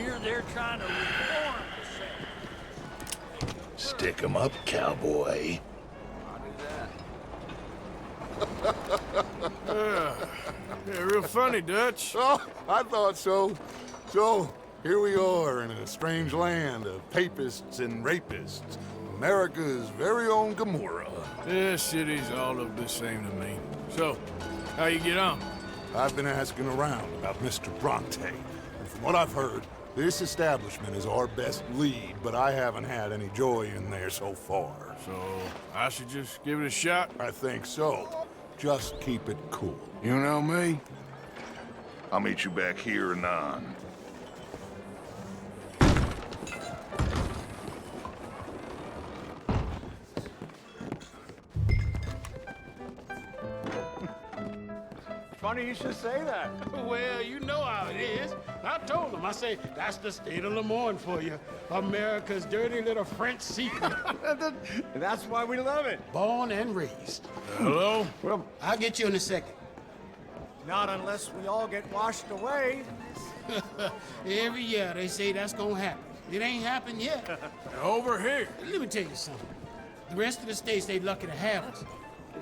hear they're trying to reform the South. Stick 'em up, cowboy. Yeah, real funny, Dutch. Oh, I thought so. So, here we are in a strange land of papists and rapists. America's very own Gomorrah. This city's all look the same to me. So, how you get on? I've been asking around about Mr. Bronte, and from what I've heard, this establishment is our best lead, but I haven't had any joy in there so far. So, I should just give it a shot? I think so. Just keep it cool. You know me? I'll meet you back here anon. Funny you should say that. Well, you know how it is. I told them. I say, that's the state of Lemoyne for you. America's dirty little French secret. And that's why we love it. Born and raised. Hello? Well, I'll get you in a second. not unless we all get washed away. Every year they say that's gonna happen. It ain't happened yet. Over here. Let me tell you something. The rest of the states, they lucky to have us.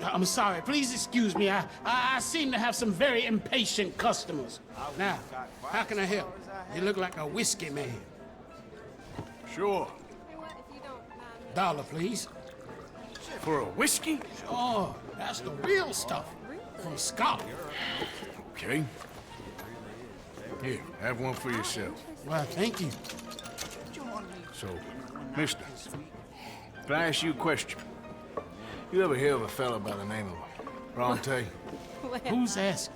I'm sorry. Please excuse me. I seem to have some very impatient customers. Now, how can I help? You look like a whiskey man. Sure. $1, please. For a whiskey? Oh, that's the real stuff. From Scotland. Okay. Here, have one for yourself. Well, thank you. So, mister, can I ask you a question? You ever hear of a fella by the name of Bronte? Who's asking?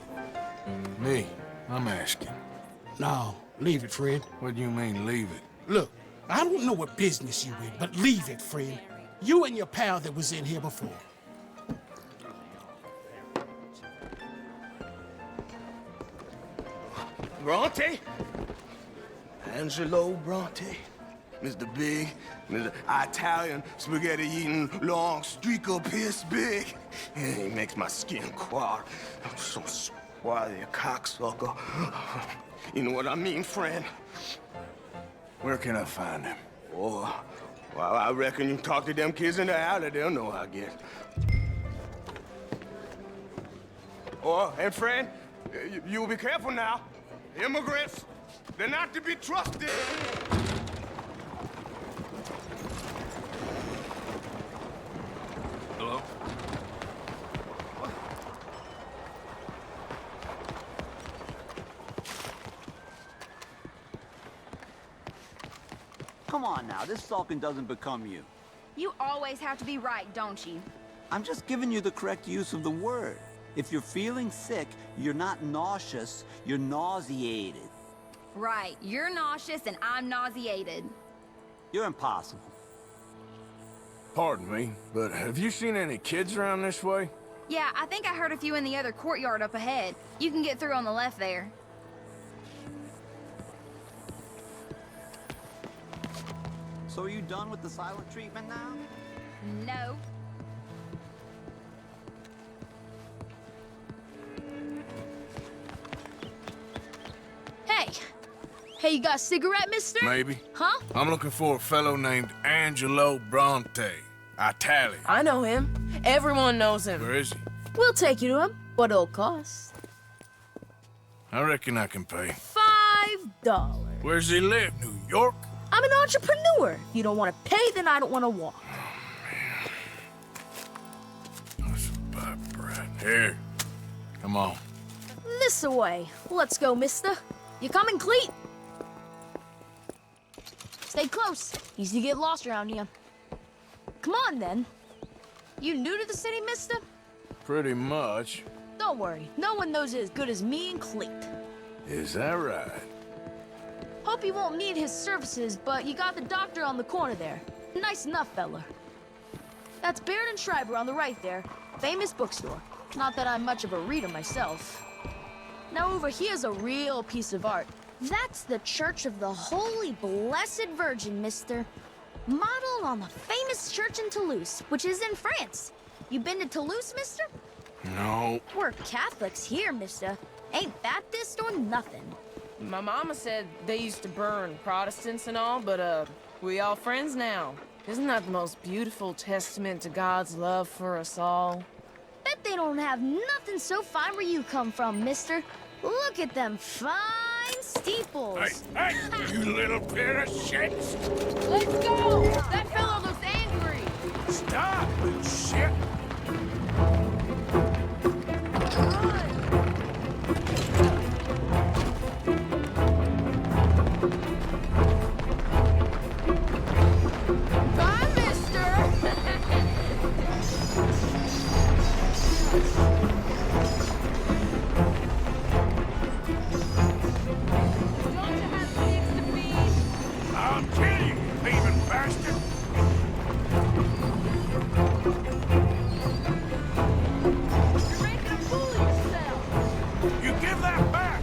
Me. I'm asking. No, leave it, friend. What do you mean, leave it? Look, I don't know what business you in, but leave it, friend. You and your pal that was in here before. Bronte? Angelo Bronte? Mr. Big, Mr. Italian, spaghetti-eating, long streaker piss big. Yeah, he makes my skin crawl. I'm so swarthy, a cocksucker. You know what I mean, friend? Where can I find him? Oh, well, I reckon you talk to them kids in the alley, they'll know how I get. Oh, and friend, you'll be careful now. Immigrants, they're not to be trusted. Hello? Come on now, this sulking doesn't become you. You always have to be right, don't you? I'm just giving you the correct use of the word. If you're feeling sick, you're not nauseous, you're nauseated. Right. You're nauseous and I'm nauseated. You're impossible. Pardon me, but have you seen any kids around this way? Yeah, I think I heard a few in the other courtyard up ahead. You can get through on the left there. So are you done with the silent treatment now? No. Hey, you got a cigarette, mister? Maybe. Huh? I'm looking for a fellow named Angelo Bronte. Italian. I know him. Everyone knows him. Where is he? We'll take you to him, but it'll cost I reckon I can pay. $5. Where's he live? New York? I'm an entrepreneur. If you don't want to pay, then I don't want to walk. That's a bad brat. Here. Come on. This away. Let's go, mister. You coming, Cleet? Stay close. Easy to get lost around here. Come on, then. You new to the city, mister? Pretty much. Don't worry. No one knows it as good as me and Cleet. Is that right? Hope you won't need his services, but you got the doctor on the corner there. Nice enough, fella. That's Baird and Schreiber on the right there. Famous bookstore. Not that I'm much of a reader myself. Now over here's a real piece of art. That's the Church of the Holy Blessed Virgin, mister. Modeled on the famous church in Toulouse, which is in France. You been to Toulouse, mister? No. We're Catholics here, mister. Ain't Baptist or nothing. My mama said they used to burn Protestants and all, but, we all friends now. Isn't that the most beautiful testament to God's love for us all? Bet they don't have nothing so fine where you come from, mister. Look at them fine steeples. Hey, you little bit of shit! Let's go! That fellow looks angry! Stop, you shit! Bye, mister! Don't you have pigs to feed? I'll kill you, you thieving bastard! You're making a fool of yourself! You give that back!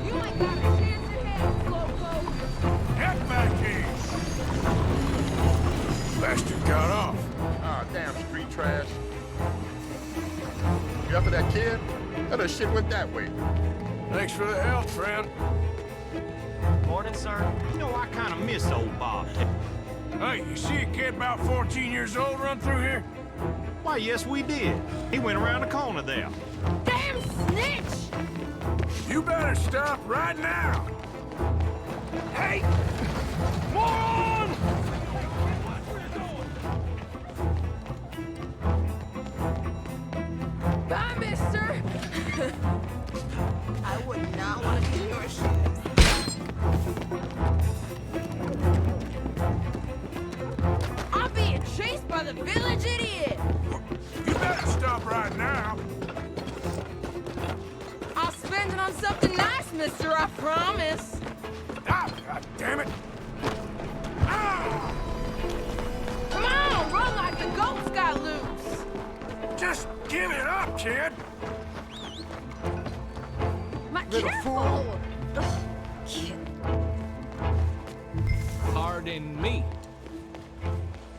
You ain't got a chance in hell, Slowpoke! Get back here! Bastard got off. Ah, damn street trash. You after that kid? How the shit went that way? Thanks for the help, friend. Morning, sir. You know, I kind of miss old Bob. Hey, you see a kid about 14 years old run through here? Why, yes, we did. He went around the corner there. Damn snitch! You better stop right now! Hey! Moron! Bye, mister! I would not want to be in your shoes. I'm being chased by the village idiot! You better stop right now! I'll spend it on something nice, mister, I promise! Ah, God damn it! Ah! Come on, run like the goats got loose! Just give it up, kid! Little Careful! Pardon me.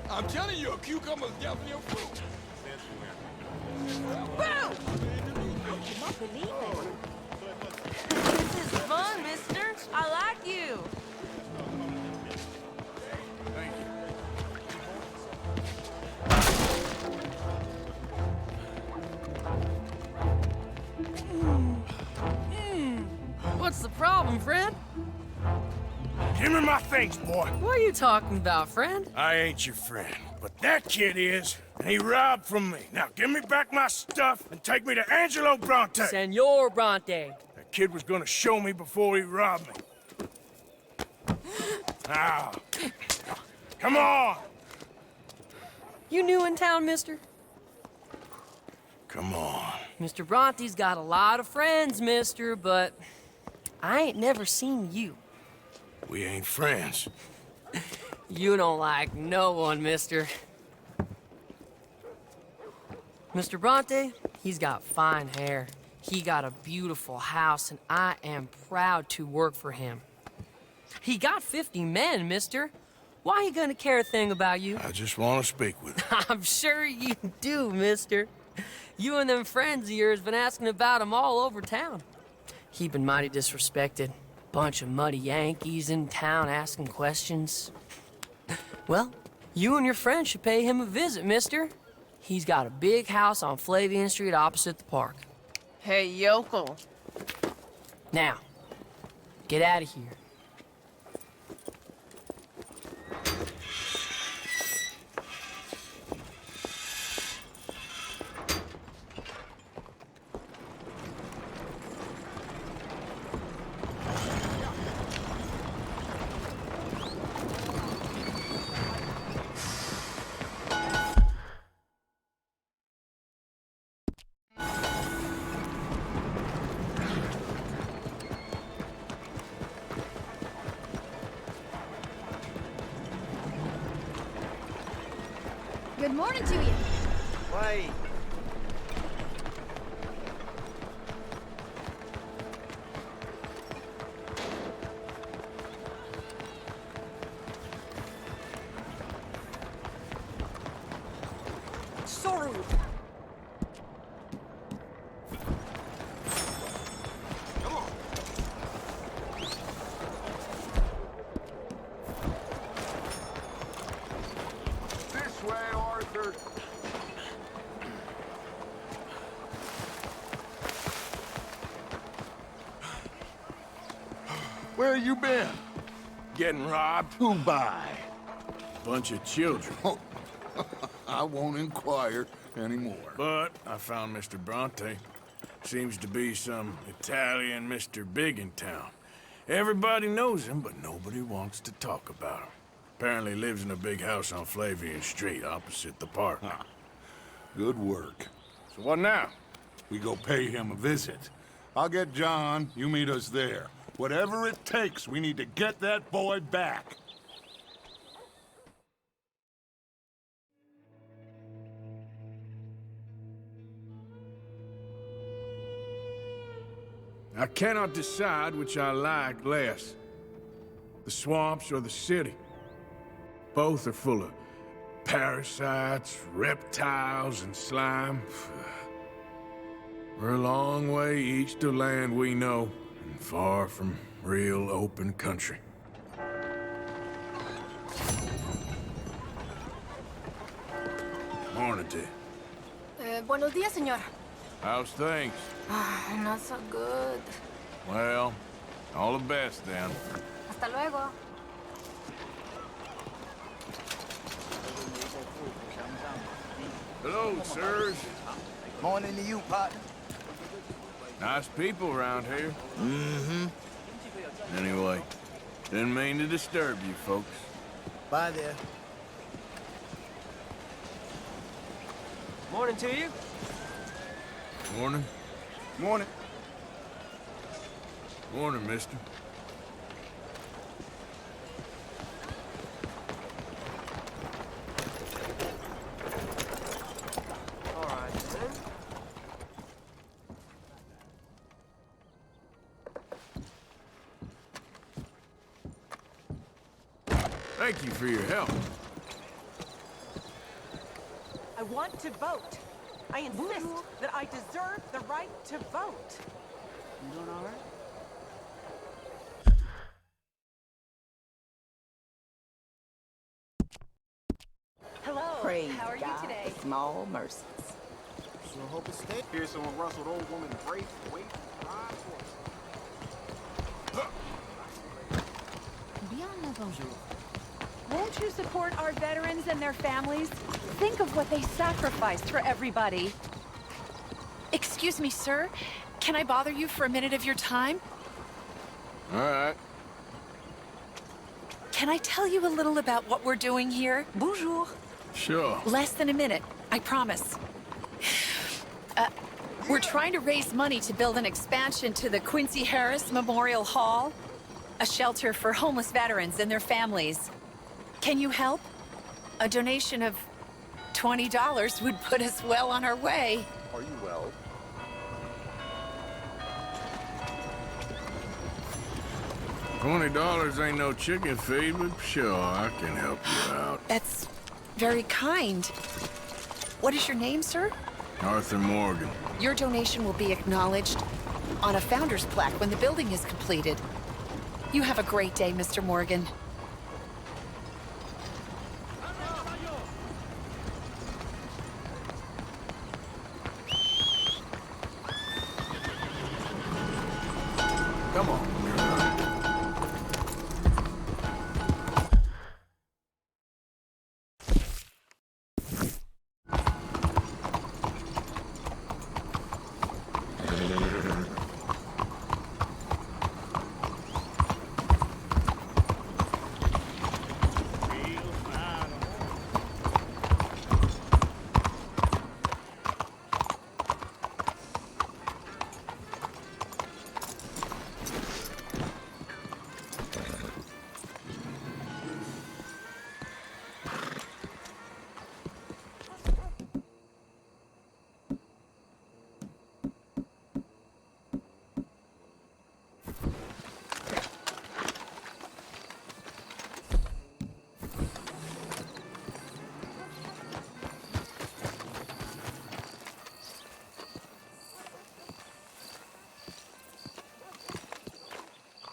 I'm telling you, a cucumber's definitely a fruit. Boo! This is fun, mister. I like you. Thank What's the problem, friend? you. Give me my things, boy. What are you talking about, friend? I ain't your friend, but that kid is, and he robbed from me. Now give me back my stuff and take me to Angelo Bronte. Senor Bronte. That kid was gonna show me before he robbed me. Now, come on! You new in town, mister? Come on. Mr. Bronte's got a lot of friends, mister, but I ain't never seen you. We ain't friends. You don't like no one, mister. Mr. Bronte, he's got fine hair. He got a beautiful house, and I am proud to work for him. He got 50 men, mister. Why he gonna care a thing about you? I just want to speak with him. I'm sure you do, mister. You and them friends of yours been asking about him all over town. He been mighty disrespected. Bunch of muddy Yankees in town asking questions. Well, you and your friend should pay him a visit, mister. He's got a big house on Flavian Street opposite the park. Hey, yokel. Now, get out of here. Good morning to you. Wait. Sorry. Where you been? Getting robbed? Who by? Bunch of children. Oh, I won't inquire anymore. But I found Mr. Bronte. Seems to be some Italian Mr. Big in town. Everybody knows him, but nobody wants to talk about him. Apparently lives in a big house on Flavian Street, opposite the park. Good work. So what now? We go pay him a visit. I'll get John, you meet us there. Whatever it takes, we need to get that boy back. I cannot decide which I like less. The swamps or the city. Both are full of parasites, reptiles, and slime. We're a long way east of land we know, and far from real open country. Morning to you. Buenos días, señor. How's things? Not so good. Well, all the best then. Hasta luego. Hello, sirs. Morning to you, partner. Nice people around here. Mm-hmm. Anyway, didn't mean to disturb you folks. Bye there. Morning to you. Morning. Morning. Morning, mister. All right, then. Thank you for your help. I want to vote. I insist that I deserve the right to vote. You doing all right? Hello. Praise How are God you today? for small mercies. Sure hope it's stay. Here's someone rustled old woman brave, wait, ride Won't you support our veterans and their families? Think of what they sacrificed for everybody. Excuse me, sir. Can I bother you for a minute of your time? All right. Can I tell you a little about what we're doing here? Bonjour. Sure. Less than a minute, I promise. We're trying to raise money to build an expansion to the Quincy Harris Memorial Hall, a shelter for homeless veterans and their families. Can you help? A donation of $20 would put us well on our way. Are you well? $20 ain't no chicken feed, but sure, I can help you out. That's very kind. What is your name, sir? Arthur Morgan. Your donation will be acknowledged on a founder's plaque when the building is completed. You have a great day, Mr. Morgan. Come on.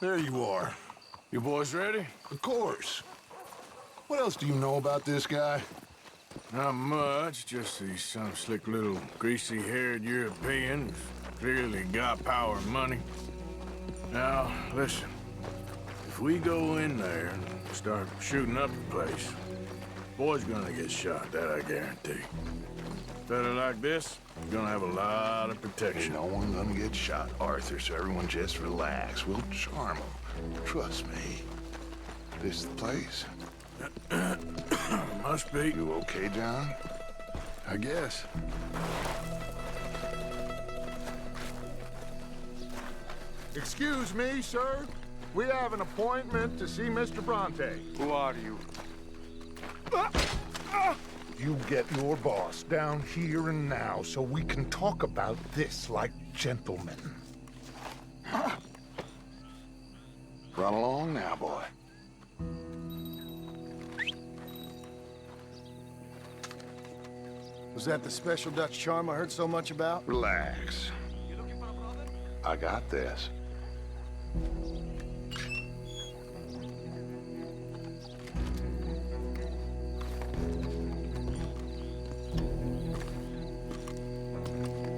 There you are. You boys ready? Of course. What else do you know about this guy? Not much, just he's some slick little greasy-haired European who's clearly got power and money. Now, listen. If we go in there and start shooting up the place, boy's gonna get shot, that I guarantee. Fella like this, gonna have a lot of protection. Ain't no one gonna get shot, Arthur, so everyone just relax. We'll charm them. Trust me. This is the place. Must be. You okay, John? I guess. Excuse me, sir. We have an appointment to see Mr. Bronte. Who are you? You get your boss down here and now so we can talk about this like gentlemen. Run along now, boy. Was that the special Dutch charm I heard so much about? Relax. I got this.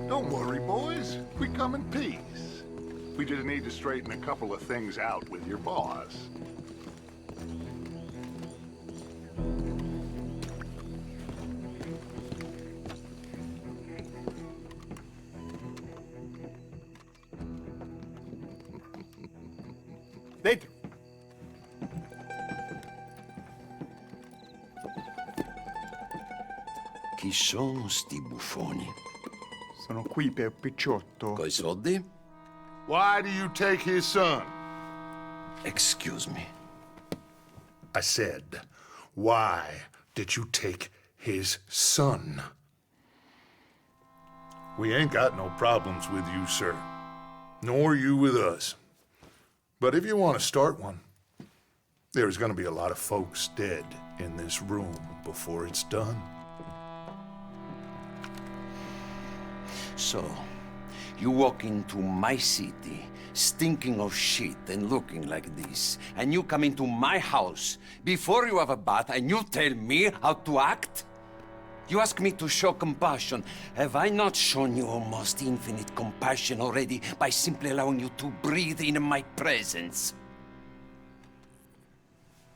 Don't worry, boys. We come in peace. We just need to straighten a couple of things out with your boss. Dentro. Chi sono sti buffoni? Sono qui per Picciotto. Coi soldi? Why do you take his son? Excuse me. I said, why did you take his son? We ain't got no problems with you, sir. Nor you with us. But if you want to start one, there's gonna be a lot of folks dead in this room before it's done. So, you walk into my city, stinking of shit and looking like this, and you come into my house before you have a bath and you tell me how to act? You ask me to show compassion. Have I not shown you almost infinite compassion already by simply allowing you to breathe in my presence?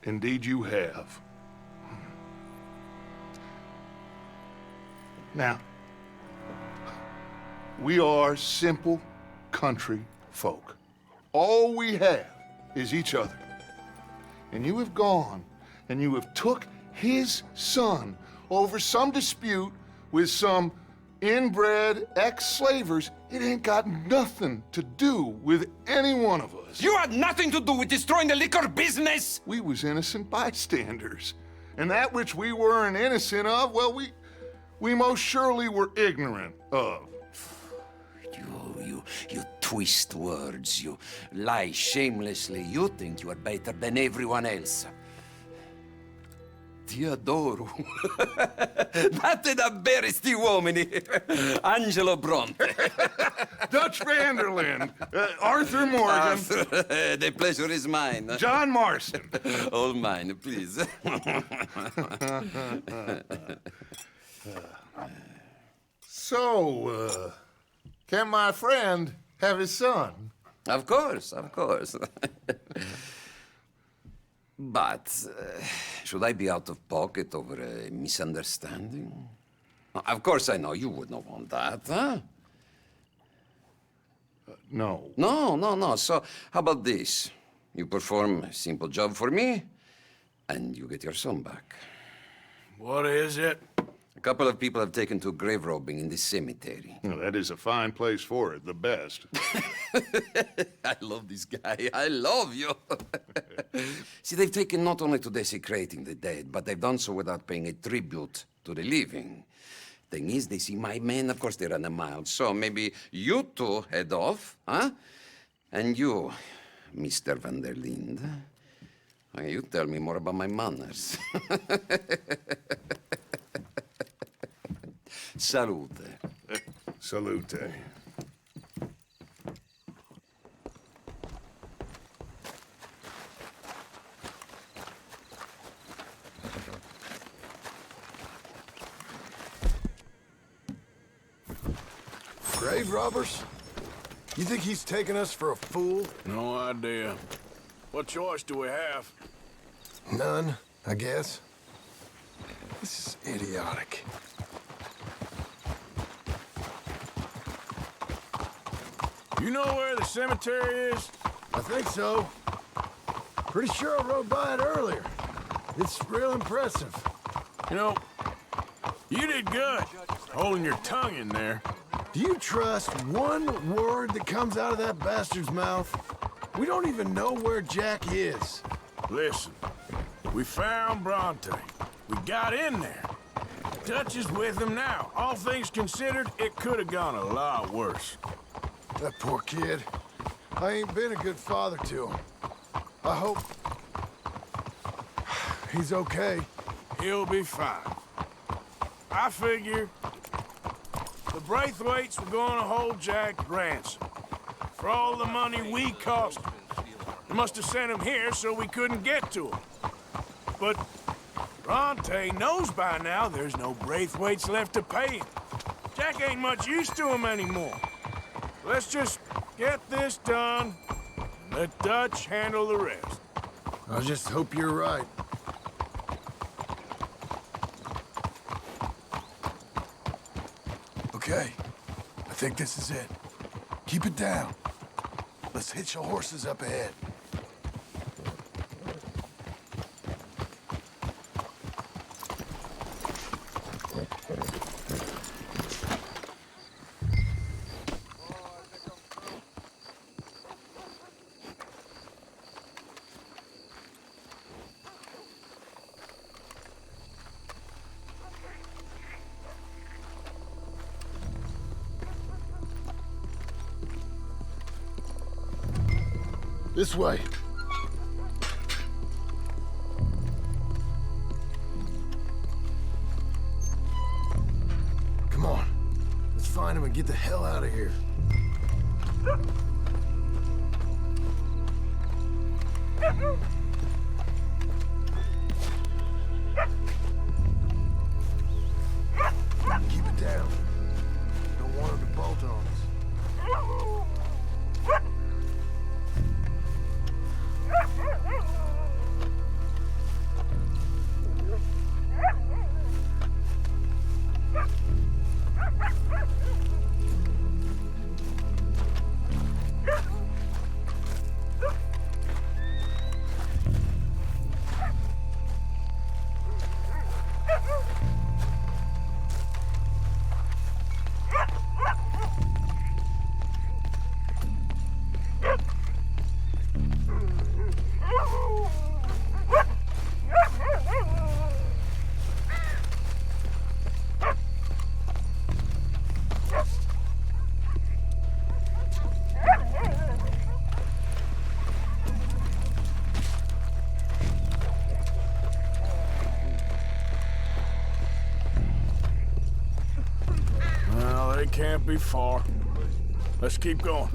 Indeed you have. Now, we are simple country folk. All we have is each other. And you have gone and you have took his son over some dispute with some inbred ex-slavers. It ain't got nothing to do with any one of us. You had nothing to do with destroying the liquor business! We was innocent bystanders. And that which we weren't innocent of, well, we most surely were ignorant of. You twist words, you lie shamelessly, you think you are better than everyone else. Ti adoro. Date davvero sti uomini. Angelo Bronte. Dutch Vanderlyn. Arthur Morgan. Arthur, the pleasure is mine. John Marston. All mine, please. So, can my friend have his son? Of course, of course. But, should I be out of pocket over a misunderstanding? Of course I know you would not want that, huh? No. No. So, how about this? You perform a simple job for me, and you get your son back. What is it? A couple of people have taken to grave robbing in this cemetery. Well, that is a fine place for it, the best. I love this guy. I love you. See, they've taken not only to desecrating the dead, but they've done so without paying a tribute to the living. Thing is, they see my men, of course they run a mile. So maybe you two head off, huh? And you, Mr. van der Linde, you tell me more about my manners. Salute. Salute. Grave robbers? You think he's taking us for a fool? No idea. What choice do we have? None, I guess. This is idiotic. You know where the cemetery is? I think so. Pretty sure I rode by it earlier. It's real impressive. You know, you did good, holding your tongue in there. Do you trust one word that comes out of that bastard's mouth? We don't even know where Jack is. Listen, we found Bronte. We got in there. Dutch is with him now. All things considered, it could have gone a lot worse. That poor kid. I ain't been a good father to him. I hope he's okay. He'll be fine. I figure the Braithwaites were going to hold Jack ransom for all the money we cost him. They must have sent him here so we couldn't get to him. But Bronte knows by now there's no Braithwaites left to pay him. Jack ain't much use to him anymore. Let's just get this done and let Dutch handle the rest. I just hope you're right. Okay, I think this is it. Keep it down. Let's hitch your horses up ahead. This way. Come on. Let's find him and get the hell out of here. Keep it down. Don't want him to bolt on us. Can't be far. Let's keep going.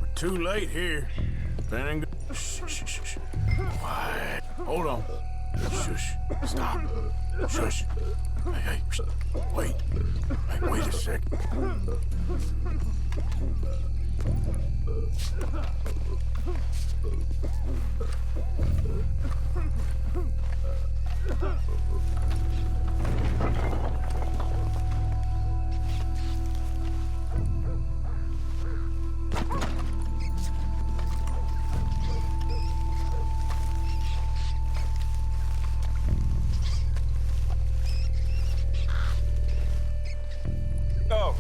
We're too late here. Shh, shh, shh, shh. Quiet. Hold on. Shush. Stop. Shush. Hey, hey. Shh. Wait. Hey, wait a sec.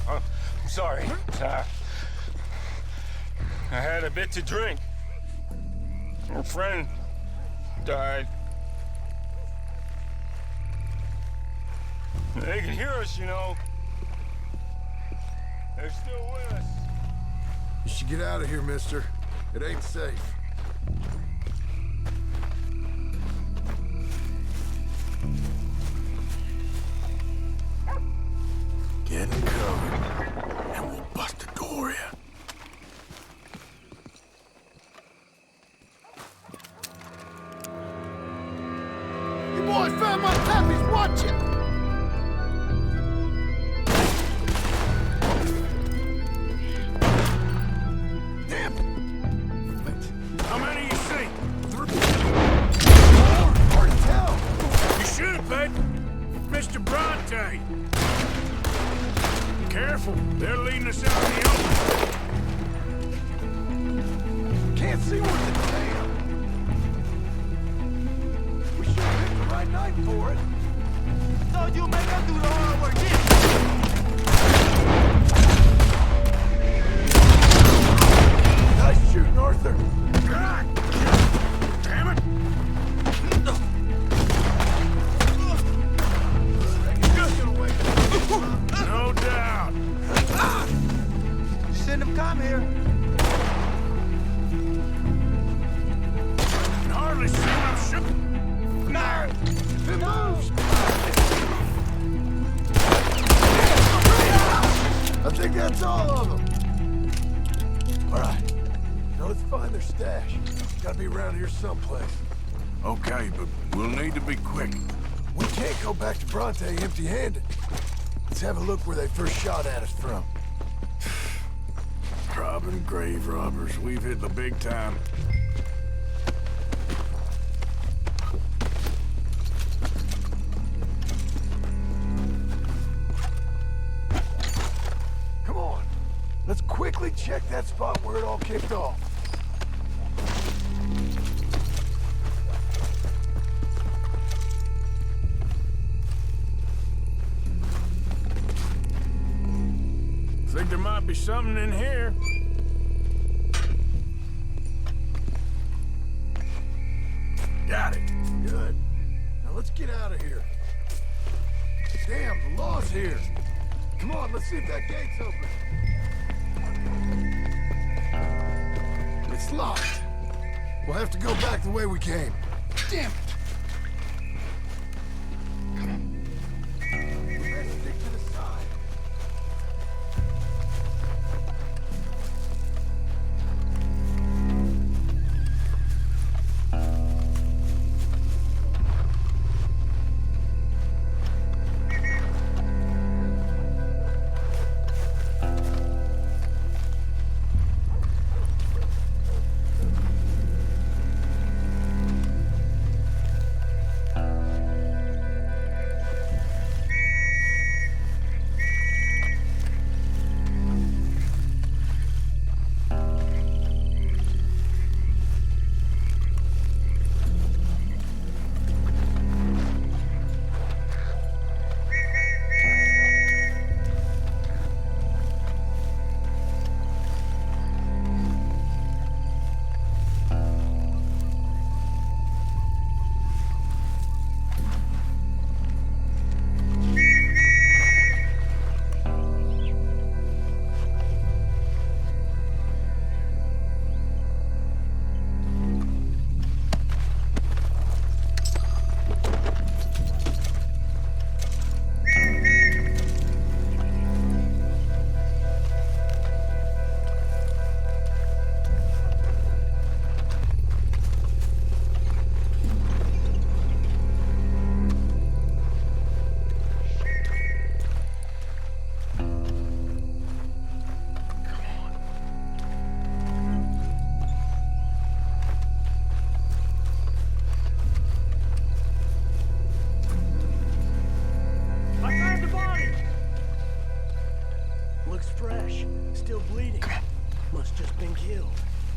I'm sorry. I had a bit to drink. Our friend died. They can hear us, you know. They're still with us. You should get out of here, mister. It ain't safe. Get in cover, and we'll bust the door in. You boys found my puppies, watch it! Damn Careful! They're leading us out in the open! Can't see worth a damn! We should have picked the right night for it. So you make us do the hard work here. Nice shooting, Arthur. God! Damn it! No doubt! Shouldn't have come here. Can hardly see them shoot. It moves! I think that's all of them. All right. Now let's find their stash. Gotta be around here someplace. Okay, but we'll need to be quick. We can't go back to Bronte empty-handed. Let's have a look where they first shot at us from. Robbing grave robbers. We've hit the big time. Come on. Let's quickly check that spot where it all kicked off. Think there might be something in here. Got it. Good. Now let's get out of here. Damn, the law's here. Come on, let's see if that gate's open. It's locked. We'll have to go back the way we came. Damn it. We better stick to the side.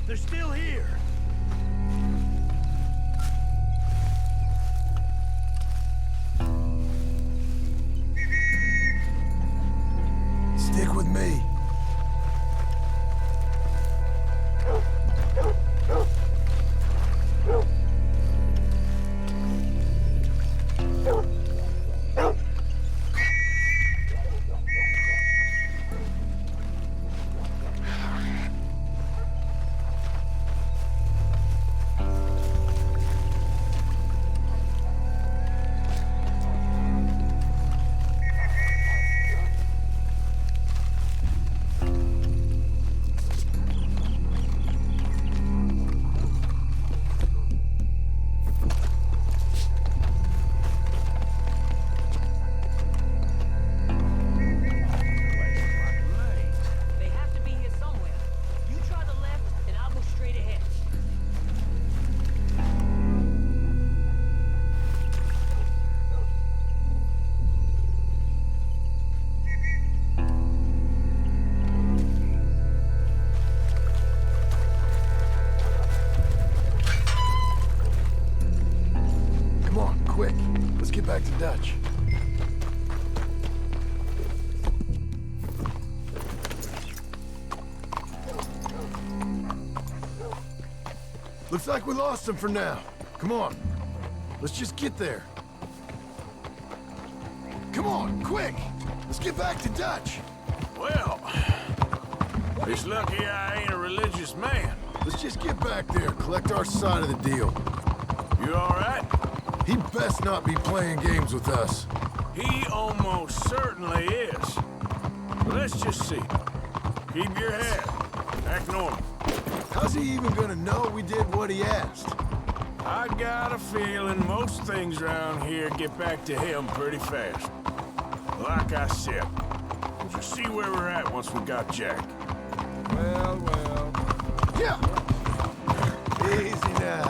They're still here. Stick with me. back to Dutch. Looks like we lost him for now. Come on. Let's just get there. Come on, quick! Let's get back to Dutch. Well, it's lucky I ain't a religious man. Let's just get back there, collect our side of the deal. You all right? He best not be playing games with us. He almost certainly is. But let's just see. Keep your head. Act normal. How's he even gonna know we did what he asked? I got a feeling most things around here get back to him pretty fast. Like I said, we'll just see where we're at once we got Jack. Well, well. Yeah! Easy now.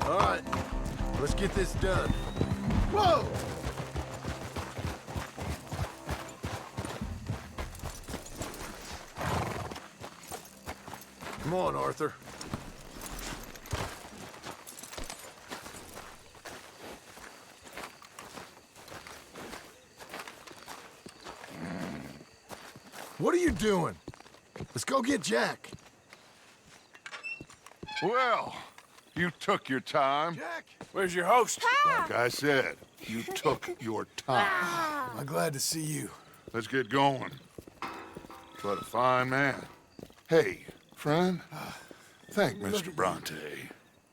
All right, let's get this done. Whoa! Come on, Arthur. What are you doing? Let's go get Jack. Well, you took your time. Jack! Where's your host? Like I said, you took your time. I'm glad to see you. Let's get going. What a fine man. Hey, friend, thank Mr. Bronte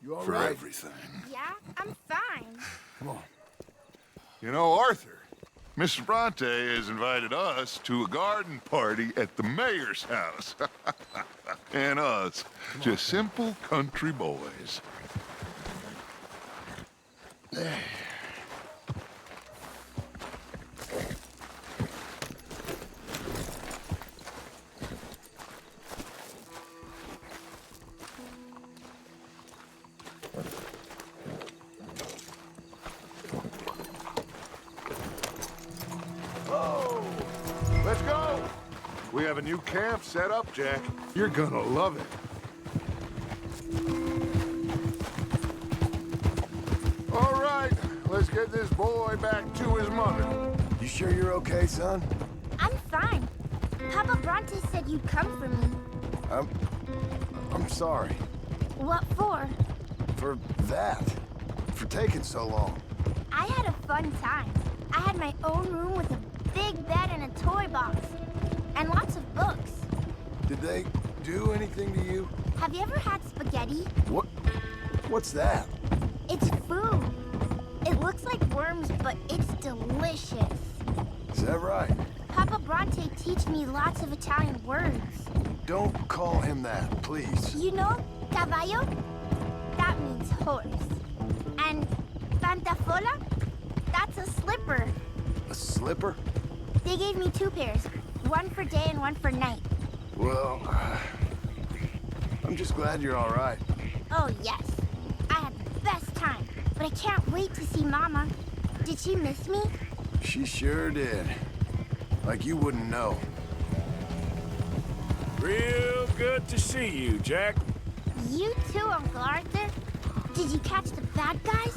You all for right? everything. Yeah, I'm fine. Come on. You know, Arthur, Mrs. Bronte has invited us to a garden party at the mayor's house. And us, just simple country boys. Let's go! We have a new camp set up, Jack. You're gonna love it. All right, let's get this boy back to his mother. You sure you're okay, son? I'm fine. Papa Bronte said you'd come for me. I'm sorry. What for? For that. For taking so long. I had a fun time. I had my own room with a big bed and a toy box. And lots of books. Did they do anything to you? Have you ever had spaghetti? What's that? It's food. It looks like worms, but it's delicious. Is that right? Papa Bronte teach me lots of Italian words. Don't call him that, please. You know, caballo? That means horse. And pantafola? That's a slipper. A slipper? They gave me 2 pairs. One for day and one for night. Well, I'm just glad you're all right. Oh, yes. I had the best time. But I can't wait to see Mama. Did she miss me? She sure did. Like you wouldn't know. Real good to see you, Jack. You too, Uncle Arthur. Did you catch the bad guys?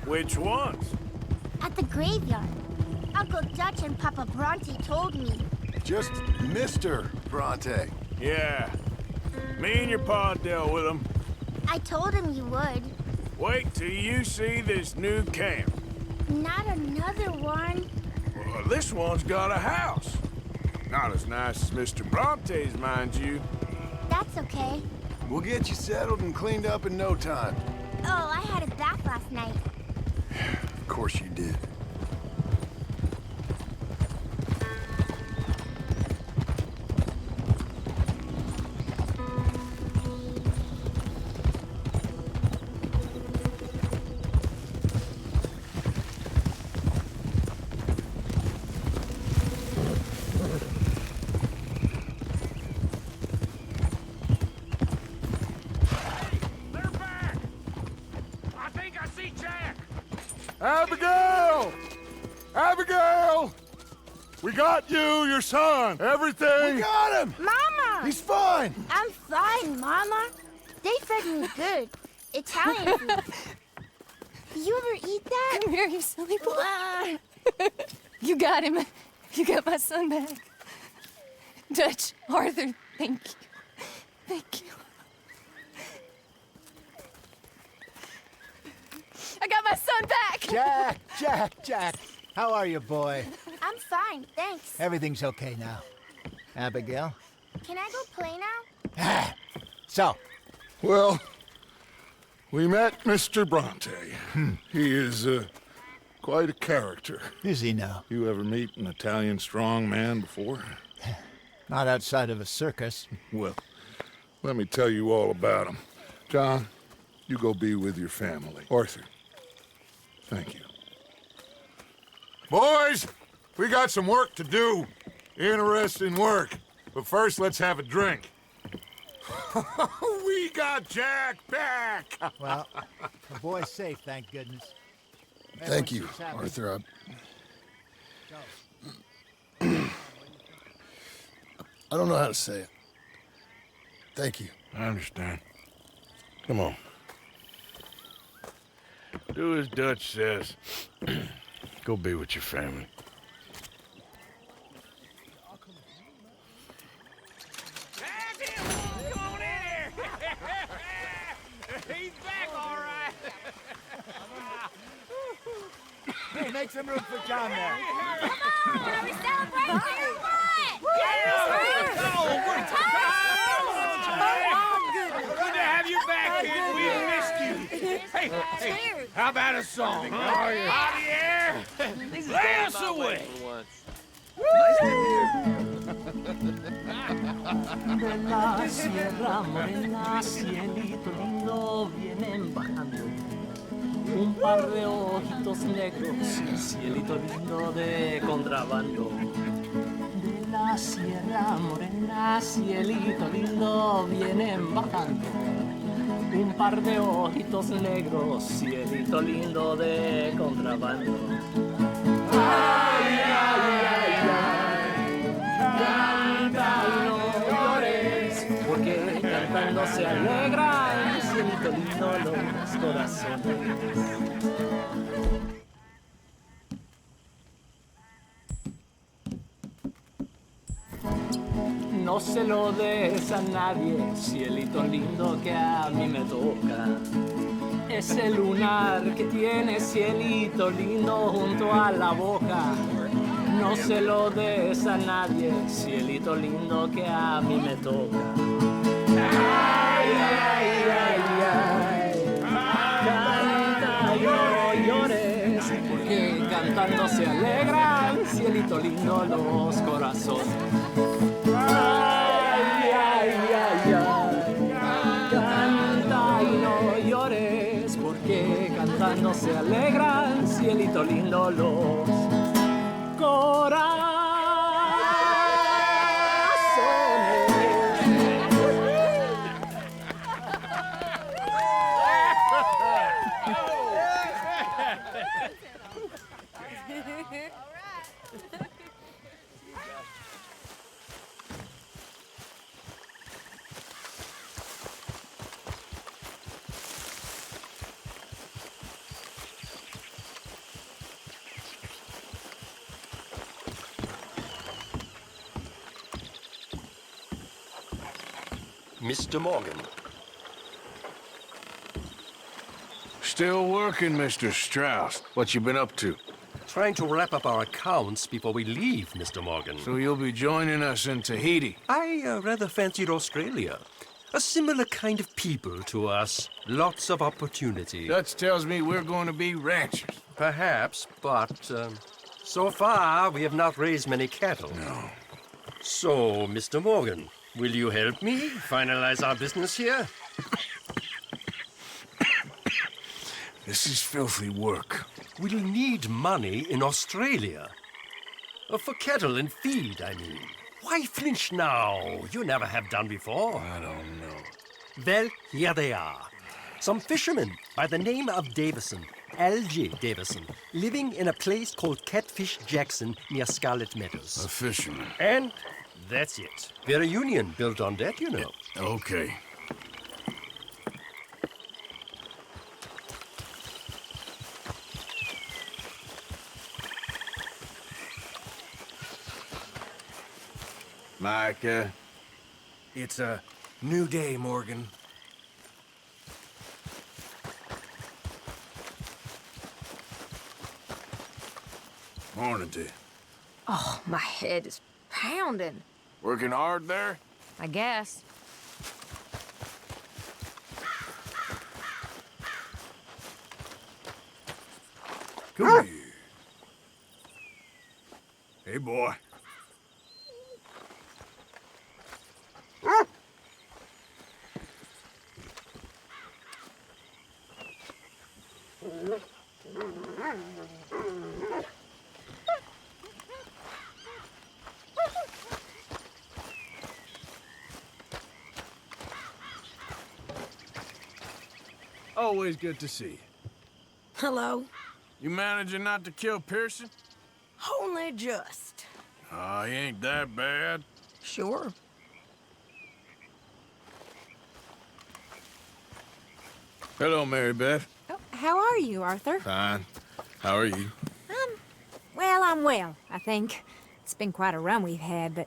Which ones? At the graveyard. Uncle Dutch and Papa Bronte told me. Just Mr. Bronte. Yeah. Me and your pa dealt with them. I told him you would. Wait till you see this new camp. Not another one. Well, this one's got a house. Not as nice as Mr. Bronte's, mind you. That's okay. We'll get you settled and cleaned up in no time. Oh, I had a bath last night. Of course you did. Abigail! Abigail! We got you, your son, everything. We got him! Mama! He's fine! I'm fine, Mama. They fed me good. Italian food. You ever eat that? Come here, you silly boy. You got him. You got my son back. Dutch, Arthur, thank you. Thank you. I got my son back! Jack. How are you, boy? I'm fine, thanks. Everything's okay now. Abigail? Can I go play now? So? Well, we met Mr. Bronte. He is, quite a character. Is he now? You ever meet an Italian strong man before? Not outside of a circus. Well, let me tell you all about him. John, you go be with your family. Arthur, thank you. Boys, we got some work to do. Interesting work. But first, let's have a drink. We got Jack back! Well, the boy's safe, thank goodness. Thank you, Arthur. I don't know how to say it. Thank you. I understand. Come on. Do as Dutch says. Go be with your family. He's back, all right. Hey, make some room for John there. Come on! Are we celebrating or what? Good to have you back, kid. We missed you. Hey, how about a song, huh? Javier, lay us away. De la sierra morena, cielito lindo, vienen bajando un par de ojitos negros, cielito lindo de contrabando. De la sierra morena, cielito lindo, vienen bajando un par de ojitos negros, cielito lindo de contrabando. Ay, ay, ay, ay, canta y no llores, porque cantando se alegran, cielito lindo los corazones. No se lo des a nadie, cielito lindo que a mí me toca. Ese lunar que tiene cielito lindo junto a la boca. No se lo des a nadie, cielito lindo que a mí me toca. Ay, ay, ay, ay, canta y no llores, porque cantando se alegran, cielito lindo los corazones. Ay, ay, ay, ay, canta y no llores, porque cantando se alegran, cielito lindo los corazones. Mr. Morgan. Still working, Mr. Strauss. What you been up to? Trying to wrap up our accounts before we leave, Mr. Morgan. So you'll be joining us in Tahiti? I rather fancied Australia. A similar kind of people to us. Lots of opportunity. Dutch tells me we're going to be ranchers. Perhaps, but so far we have not raised many cattle. No. So, Mr. Morgan, will you help me finalize our business here? This is filthy work. We'll need money in Australia. For cattle and feed, I mean. Why flinch now? You never have done before. I don't know. Well, here they are. Some fishermen by the name of Davison, L.J. Davison, living in a place called Catfish Jackson near Scarlet Meadows. A fisherman. And that's it. We're a union built on that, you know. Okay. Micah. It's a new day, Morgan. Morning to you. Oh, my head is pounding. Working hard there? I guess. Come here. Hey, boy. Always good to see you. Hello. You managing not to kill Pearson? Only just. Oh, he ain't that bad. Sure. Hello, Mary Beth. Oh, how are you, Arthur? Fine. How are you? Well, I'm well, I think. It's been quite a run we've had,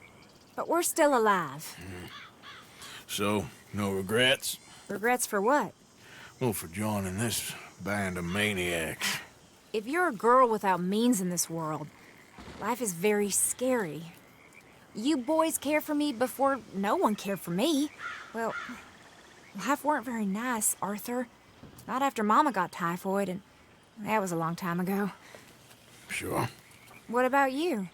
but we're still alive. So, no regrets? Regrets for what? Well, for joining this band of maniacs. If you're a girl without means in this world, life is very scary. You boys cared for me before no one cared for me. Well, life weren't very nice, Arthur. Not after Mama got typhoid, and that was a long time ago. Sure. What about you?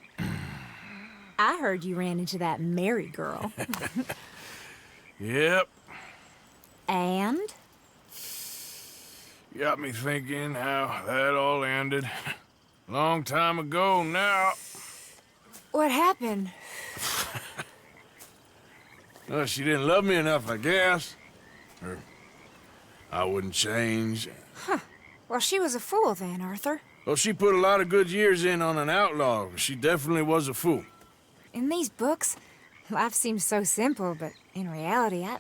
I heard you ran into that Mary girl. Yep. And? Got me thinking how that all ended. Long time ago now. What happened? Well, she didn't love me enough, I guess. Or I wouldn't change. Huh. Well, she was a fool then, Arthur. Well, she put a lot of good years in on an outlaw. She definitely was a fool. In these books, life seems so simple, but in reality, I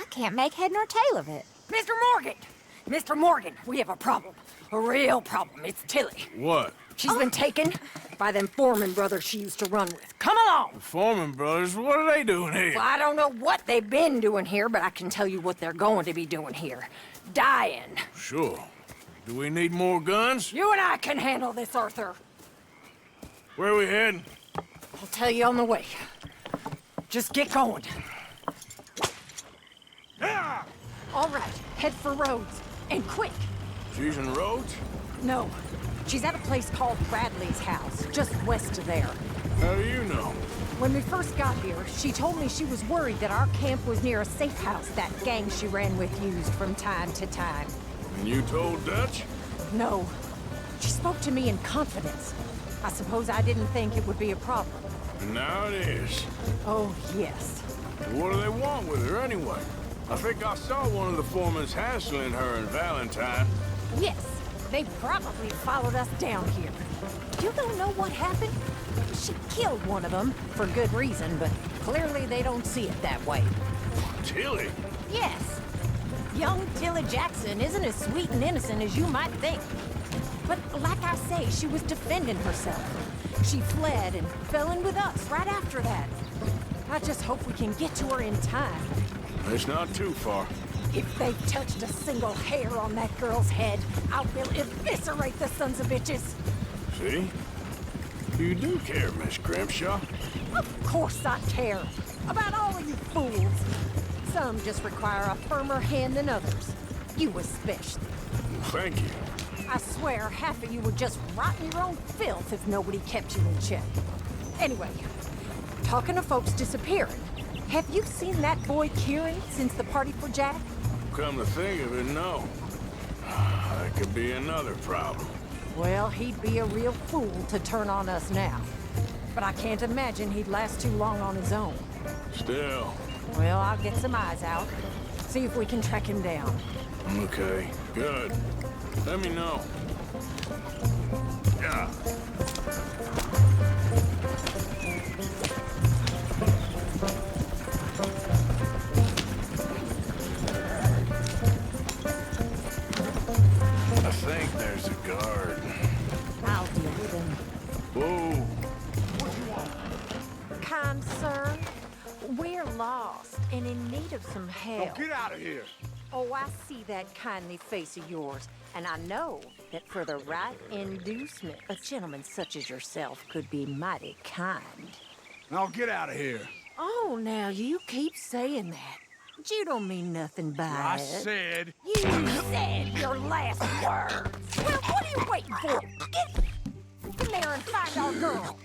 can't make head nor tail of it. Mr. Morgan! Mr. Morgan, we have a problem. A real problem. It's Tilly. What? She's been taken by them Foreman brothers she used to run with. Come along! The Foreman brothers? What are they doing here? Well, I don't know what they've been doing here, but I can tell you what they're going to be doing here. Dying. Sure. Do we need more guns? You and I can handle this, Arthur. Where are we heading? I'll tell you on the way. Just get going. All right, head for Rhodes. And quick. She's in Rhodes? No, she's at a place called Bradley's house, just west of there. How do you know? When we first got here, she told me she was worried that our camp was near a safe house that gang she ran with used from time to time. And you told Dutch? No. She spoke to me in confidence. I suppose I didn't think it would be a problem. And now it is. Oh, yes. What do they want with her anyway? I think I saw one of the foremans hassling her and Valentine. Yes, they probably followed us down here. You don't know what happened? She killed one of them, for good reason, but clearly they don't see it that way. Tilly? Yes. Young Tilly Jackson isn't as sweet and innocent as you might think. But like I say, she was defending herself. She fled and fell in with us right after that. I just hope we can get to her in time. It's not too far. If they've touched a single hair on that girl's head, I will eviscerate the sons of bitches. See? You do care, Miss Grimshaw. Of course I care. About all of you fools. Some just require a firmer hand than others. You especially. Thank you. I swear half of you would just rot in your own filth if nobody kept you in check. Anyway, talking of folks disappearing, have you seen that boy Kieran since the party for Jack? Come to think of it, no. That could be another problem. Well, he'd be a real fool to turn on us now. But I can't imagine he'd last too long on his own. Still. Well, I'll get some eyes out. See if we can track him down. Okay, good. Let me know. Yeah. I think there's a guard. I'll deal with him. Whoa. Kind sir, We're lost and in need of some help. Get out of here. Oh, I see that kindly face of yours, and I know that for the right inducement, a gentleman such as yourself could be mighty kind. Now get out of here. Oh, now you keep saying that. But you don't mean nothing by I it. said... You said your last words. Well, what are you waiting for? Get in there and find our girl.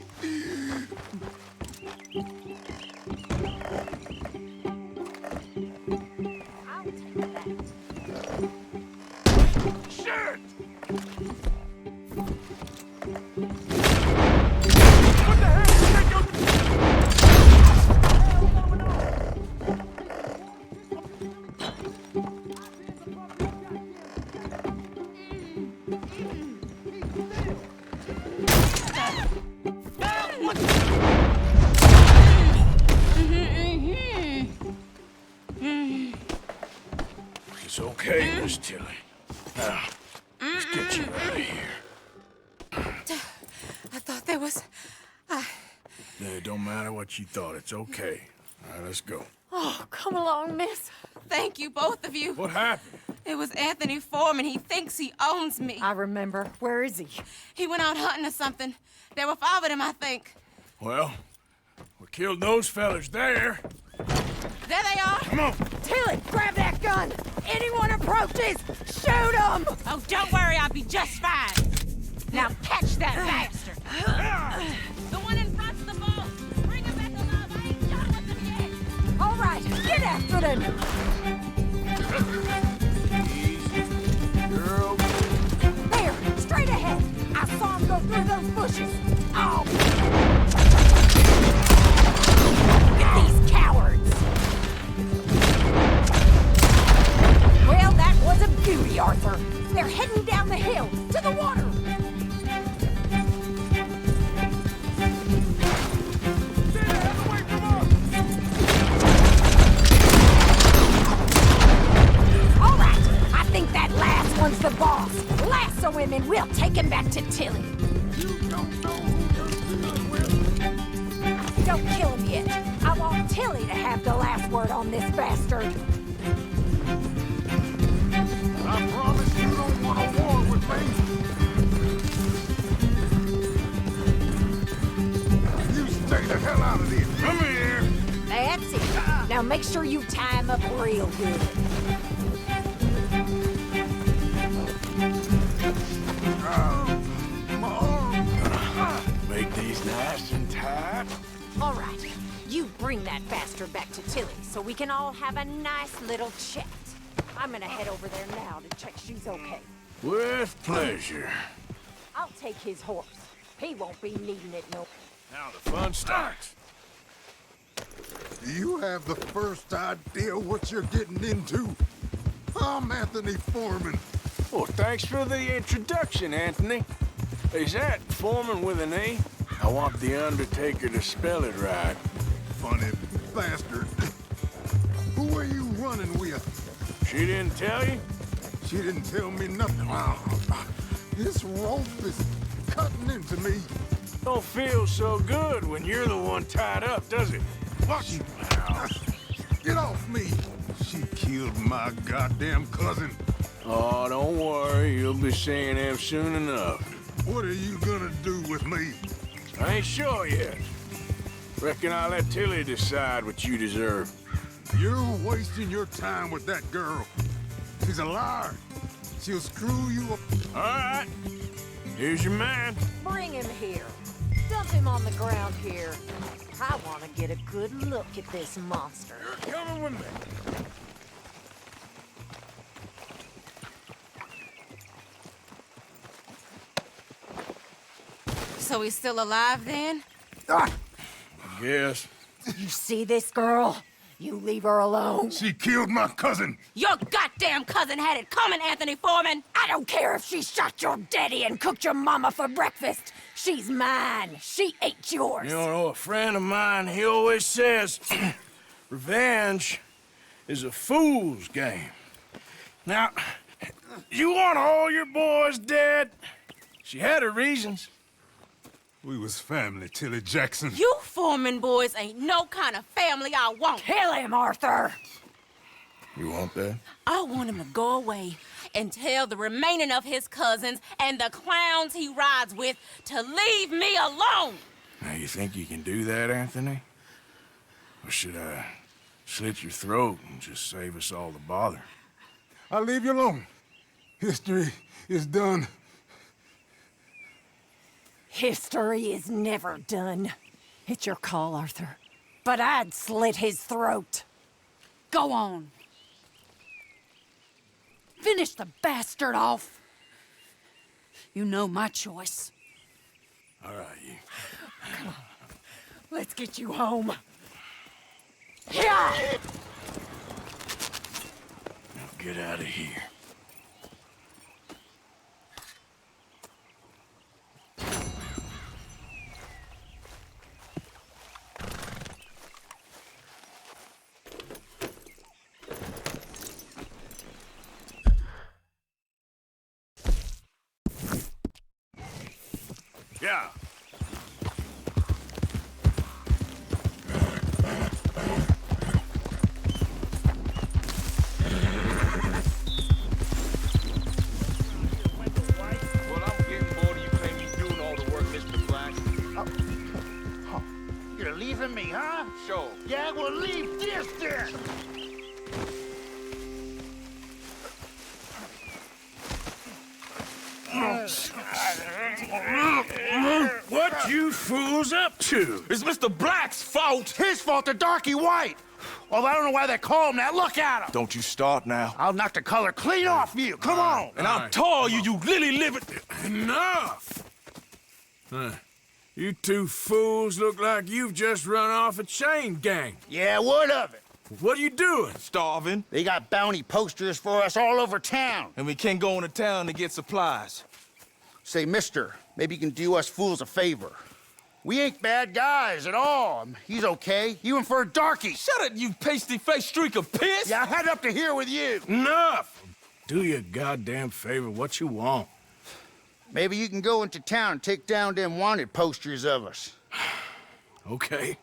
I'll take that. Shit! It's okay, Miss Tilly. Now, let's get you out of here. I thought there was... It don't matter what you thought. It's okay. All right, let's go. Oh, come along, miss. Thank you, both of you. What happened? It was Anthony Foreman. He thinks he owns me. I remember. Where is he? He went out hunting or something. There were 5 of them, I think. Well, we killed those fellas there. There they are. Come on. Tilly, grab that gun. Anyone approaches, shoot them. Oh, don't worry. I'll be just fine. Now catch that bastard. The one in front's the boat. Bring him back alive. I ain't done with him yet. All right, get after them. Easy, girl. There, straight ahead. I saw him go through those bushes. Oh. Look at these cowards. Well, that was a beauty, Arthur. They're heading down the hill to the water. All right, I think that last one's the boss. Lasso him and we'll take him back to Tilly. You don't know who you're dealing with. Don't kill him yet. I want Tilly to have the last word on this bastard. I promise you don't want a war with me. You stay the hell out of this. Come here. That's it. Now make sure you tie him up real good. My arm. Make these nice and tight. All right, you bring that bastard back to Tilly so we can all have a nice little chat. I'm gonna head over there now to check she's okay. With pleasure. I'll take his horse. He won't be needing it no. Now the fun starts. Do you have the first idea what you're getting into? I'm Anthony Foreman. Well, thanks for the introduction, Anthony. Is that Foreman with an E? I want the Undertaker to spell it right. Funny bastard. Who are you running with? She didn't tell you? She didn't tell me nothing. This rope is cutting into me. Don't feel so good when you're the one tied up, does it? Watch you. Get off me. She killed my goddamn cousin. Oh, don't worry. You'll be seeing him soon enough. What are you gonna do with me? I ain't sure yet. Reckon I'll let Tilly decide what you deserve. You're wasting your time with that girl. She's a liar. She'll screw you up. All right. Here's your man. Bring him here. Dump him on the ground here. I want to get a good look at this monster. You're coming with me. So he's still alive then? I guess. You see this girl? You leave her alone. She killed my cousin. Your goddamn cousin had it coming, Anthony Foreman! I don't care if she shot your daddy and cooked your mama for breakfast. She's mine. She ate yours. You know, a friend of mine, he always says, revenge is a fool's game. Now, you want all your boys dead? She had her reasons. We was family, Tilly Jackson. You Foreman boys ain't no kind of family I want. Kill him, Arthur! You want that? I want him to go away and tell the remaining of his cousins and the clowns he rides with to leave me alone. Now, you think you can do that, Anthony? Or should I slit your throat and just save us all the bother? I'll leave you alone. History is done. History is never done. It's your call, Arthur. But I'd slit his throat. Go on. Finish the bastard off. You know my choice. All right, you. Come on. Let's get you home. Yeah! Now get out of here. Yeah. You're leaving me, huh? Sure. Yeah, well, leave this then. What you fools up to? It's Mr. Black's fault. His fault, the darky white. Well, I don't know why they call him that. Look at him. Don't you start now. I'll knock the color clean off you. Come on. And I'll tar you, you lily-livered... Enough! Huh. You two fools look like you've just run off a chain gang. Yeah, what of it? What are you doing? Starving. They got bounty posters for us all over town. And we can't go into town to get supplies. Say, mister, maybe you can do us fools a favor. We ain't bad guys at all. He's okay. Even for a darky. Shut it, you pasty-faced streak of piss! Yeah, I had up to here with you. Enough! Do you a goddamn favor. What you want? Maybe you can go into town and take down them wanted posters of us. Okay.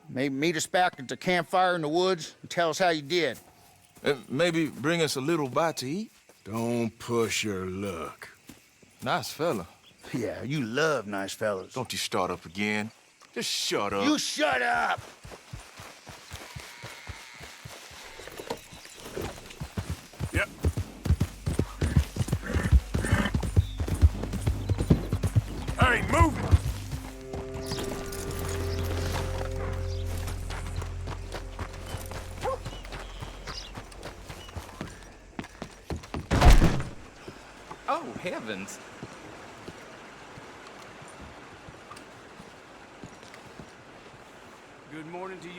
Maybe meet us back at the campfire in the woods and tell us how you did. Maybe bring us a little bite to eat. Don't push your luck. Nice fella. Yeah, you love nice fellas. Don't you start up again. Just shut up. You shut up! Yep. Hey, move it! Oh, heavens. Good morning to you.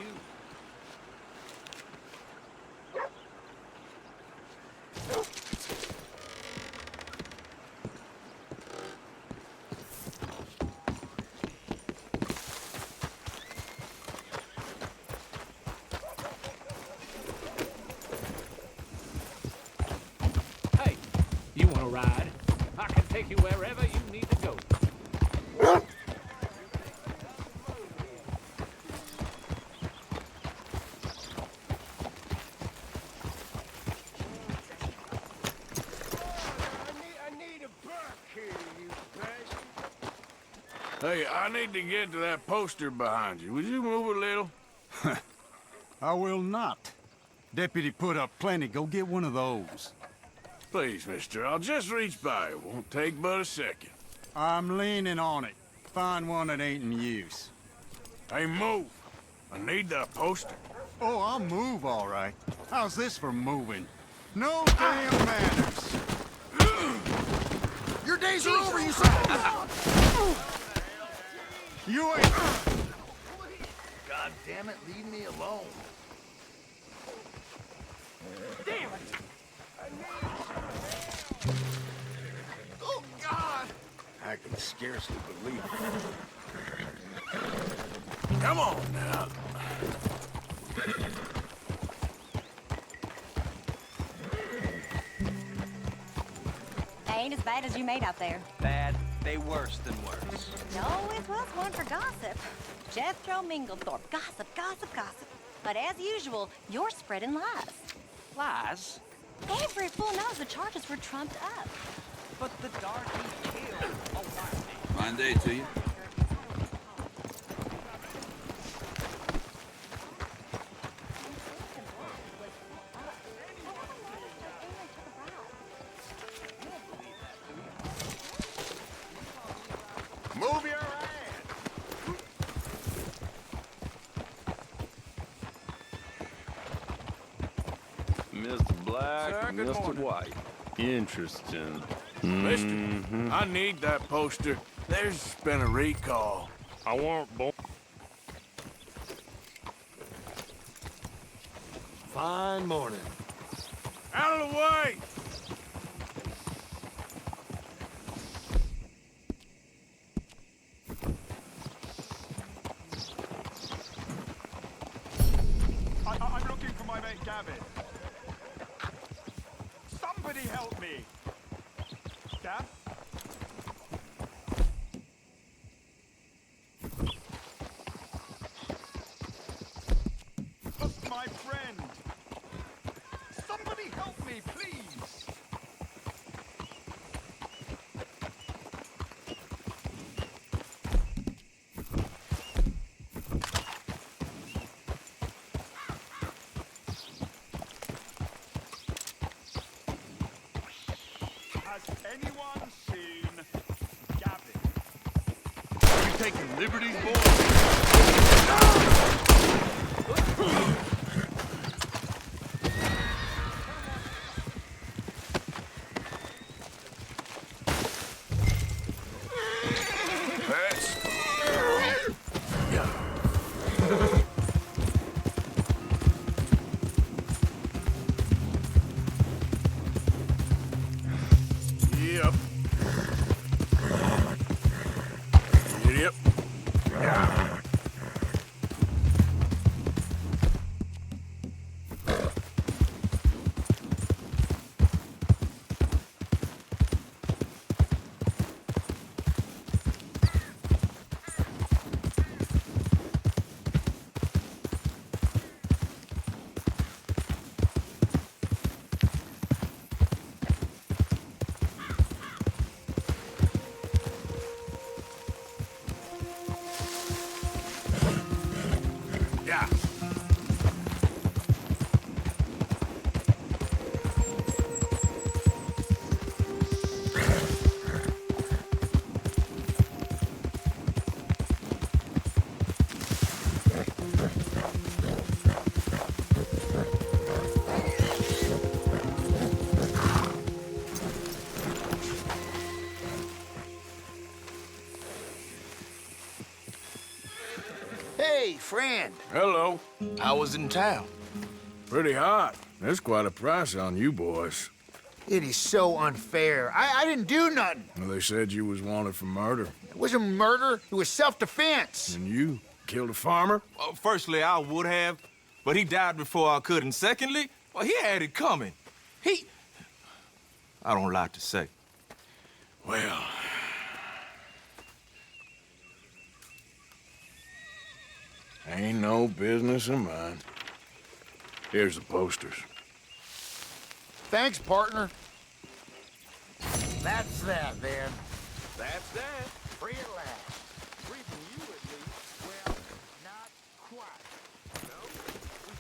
Hey, you want to ride? I can take you wherever you need to go. Hey, I need to get to that poster behind you. Would you move a little? I will not. Deputy put up plenty. Go get one of those. Please, mister, I'll just reach by. It won't take but a second. I'm leaning on it. Find one that ain't in use. Hey, move. I need that poster. Oh, I'll move, all right. How's this for moving? No damn manners. Your days are over, you son. You ain't... God damn it, leave me alone. Damn it! Oh, God! I can scarcely believe it. Come on now. Ain't as bad as you made out there. Bad. they worse than worse. You always was one for gossip. Jethro Minglethorpe. Gossip, gossip, gossip. But as usual, you're spreading lies. Lies? Every fool knows the charges were trumped up. But the darky killed a white man. Fine day to you. Move your ass! Mr. Black, Sir, good Mr. morning. White. Interesting. Mister, I need that poster. There's been a recall. I weren't born. Fine morning. Out of the way! I'm looking for my mate Gavin. Somebody help me! Gav? Lost my friend! Somebody help me, please! Has anyone seen Gavin? You taking liberties, boy? Let's go. Yep. Yep. Yeah. Yeah. Hey, friend. Hello. I was in town. Pretty hot. There's quite a price on you boys. It is so unfair. I didn't do nothing. Well, they said you was wanted for murder. It wasn't murder. It was self-defense. And you killed a farmer? Firstly, I would have, but he died before I could. And secondly, well, he had it coming. I don't like to say. Well... ain't no business of mine. Here's the posters. Thanks, partner. That's that, then. That's that. Free at last. Free from you, at least. Well, not quite. No? We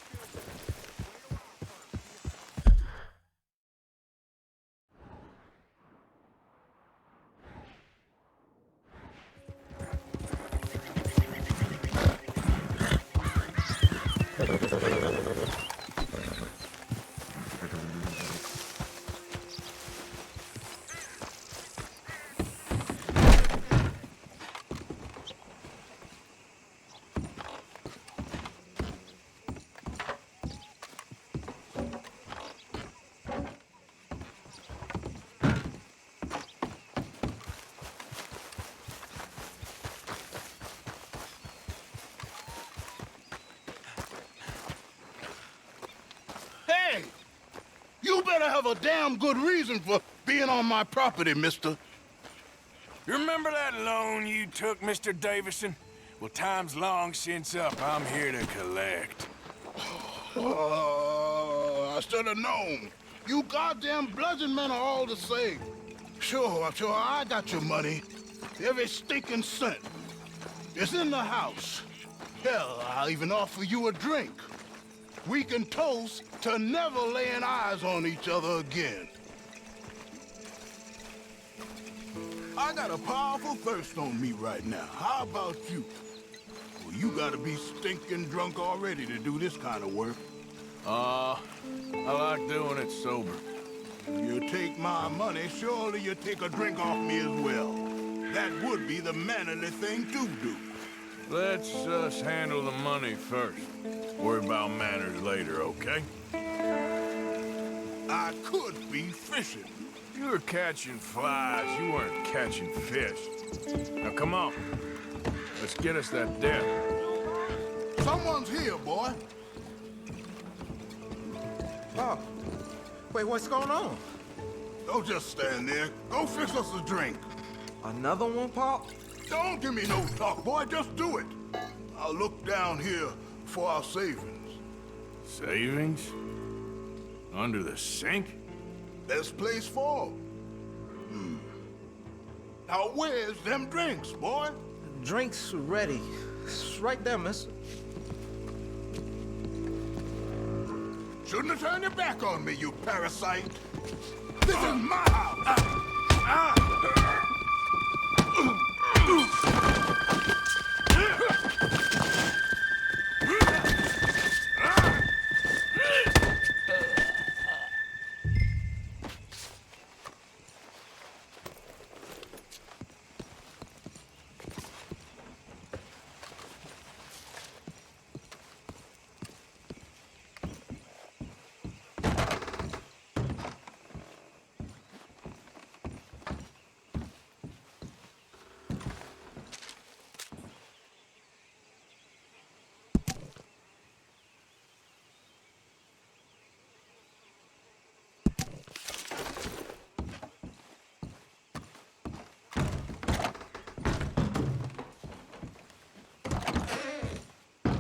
still You better have a damn good reason for being on my property, mister. You remember that loan you took, Mr. Davison? Well, time's long since up. I'm here to collect. I should have known. You goddamn bludgeon men are all the same. Sure, I got your money. Every stinking cent. It's in the house. Hell, I'll even offer you a drink. We can toast to never laying eyes on each other again. I got a powerful thirst on me right now. How about you? Well, you gotta be stinking drunk already to do this kind of work. I like doing it sober. You take my money, surely you take a drink off me as well. That would be the mannerly thing to do. Let's handle the money first. Worry about manners later, okay? I could be fishing. You were catching flies, you weren't catching fish. Now come on. Let's get us that debt. Someone's here, boy. Oh. Wait, what's going on? Don't just stand there. Go fix us a drink. Another one, Pop? Don't give me no talk, boy. Just do it. I'll look down here for our savings. Savings? Under the sink? Best place for 'em. Now where's them drinks, boy? Drinks ready. It's right there, mister. Shouldn't have turned your back on me, you parasite. This is my house.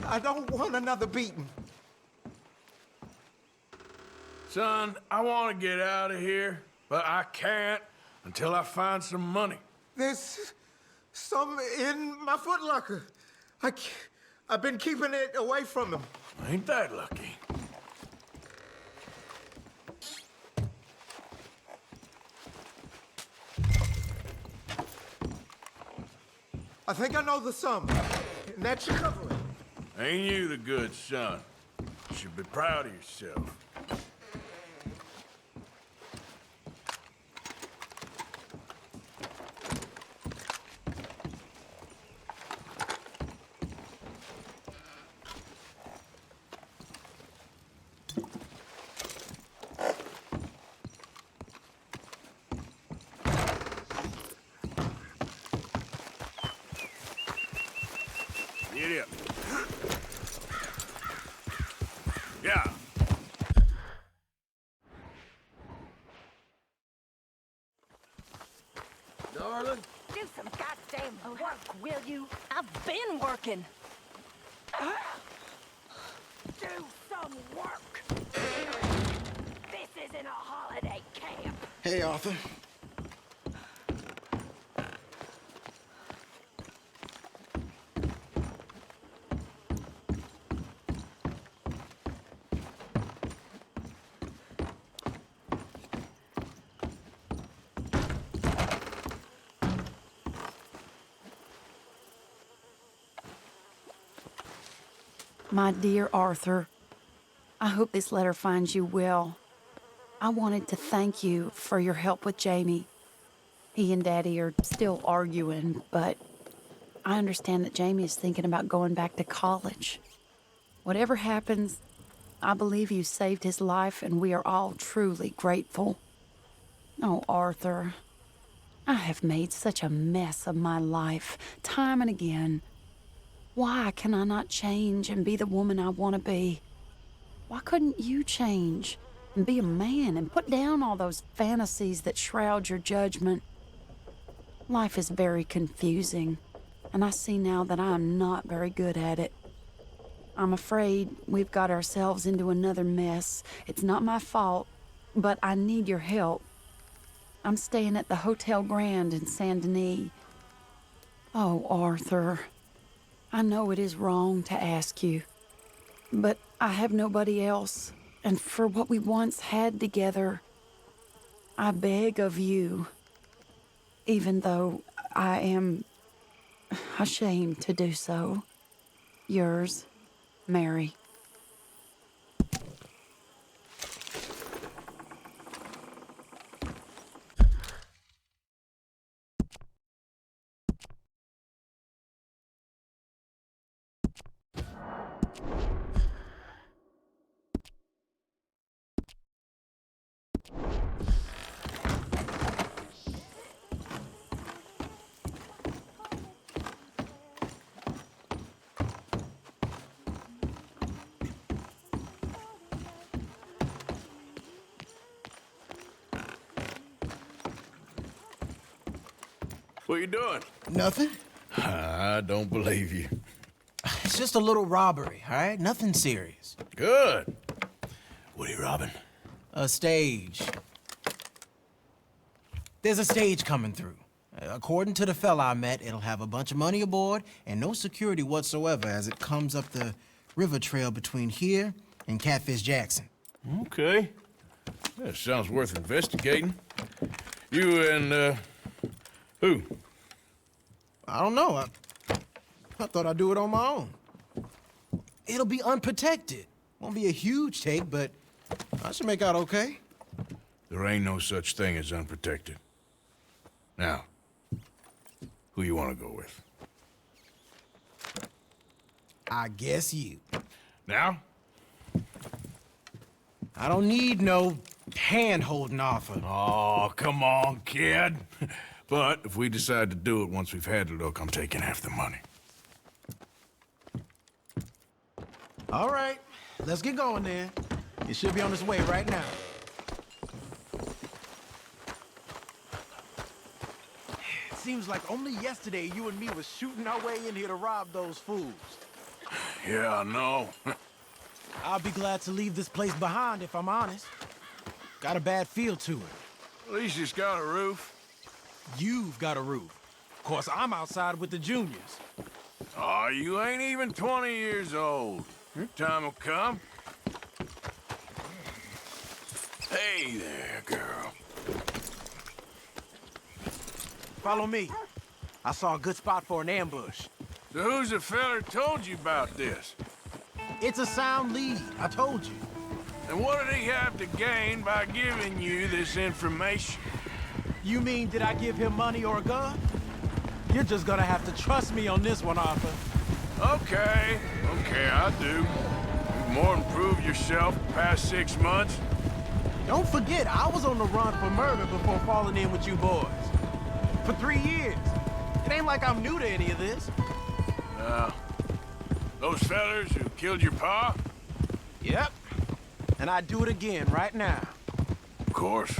I don't want another beating. Son, I want to get out of here, but I can't until I find some money. There's some in my footlocker. I've been keeping it away from him. Ain't that lucky? I think I know the sum, and that should cover it. Ain't you the good son? You should be proud of yourself. Get up. Yeah. Darling? Do some goddamn work, will you? I've been working. Do some work. This isn't a holiday camp. Hey, Arthur. My dear Arthur, I hope this letter finds you well. I wanted to thank you for your help with Jamie. He and Daddy are still arguing, but I understand that Jamie is thinking about going back to college. Whatever happens, I believe you saved his life, and we are all truly grateful. Oh, Arthur, I have made such a mess of my life, time and again. Why can I not change and be the woman I want to be? Why couldn't you change and be a man and put down all those fantasies that shroud your judgment? Life is very confusing, and I see now that I am not very good at it. I'm afraid we've got ourselves into another mess. It's not my fault, but I need your help. I'm staying at the Hotel Grand in Saint Denis. Oh, Arthur, I know it is wrong to ask you, but I have nobody else, and for what we once had together, I beg of you, even though I am ashamed to do so. Yours, Mary. What you doing? Nothing. I don't believe you. It's just a little robbery, all right? Nothing serious. Good. What are you robbing? A stage. There's a stage coming through. According to the fella I met, it'll have a bunch of money aboard and no security whatsoever as it comes up the river trail between here and Catfish Jackson. Okay. That sounds worth investigating. You and, who? I don't know. I thought I'd do it on my own. It'll be unprotected. Won't be a huge take, but I should make out okay. There ain't no such thing as unprotected. Now, who you want to go with? I guess you. Now? I don't need no hand-holding offer. Oh, come on, kid. But if we decide to do it once we've had a look, I'm taking half the money. All right, let's get going then. It should be on its way right now. It seems like only yesterday you and me was shooting our way in here to rob those fools. Yeah, I know. I'll be glad to leave this place behind, if I'm honest. Got a bad feel to it. At least it's got a roof. You've got a roof. Of course, I'm outside with the juniors. Oh, you ain't even 20 years old. Your time will come. Hey there, girl. Follow me. I saw a good spot for an ambush. So who's the feller told you about this? It's a sound lead, I told you. And what did he have to gain by giving you this information? You mean, did I give him money or a gun? You're just gonna have to trust me on this one, Arthur. Okay, I do. You've more improved yourself the past 6 months. Don't forget, I was on the run for murder before falling in with you boys. For 3 years. It ain't like I'm new to any of this. Those fellers who killed your pa? Yep. And I'd do it again right now. Of course.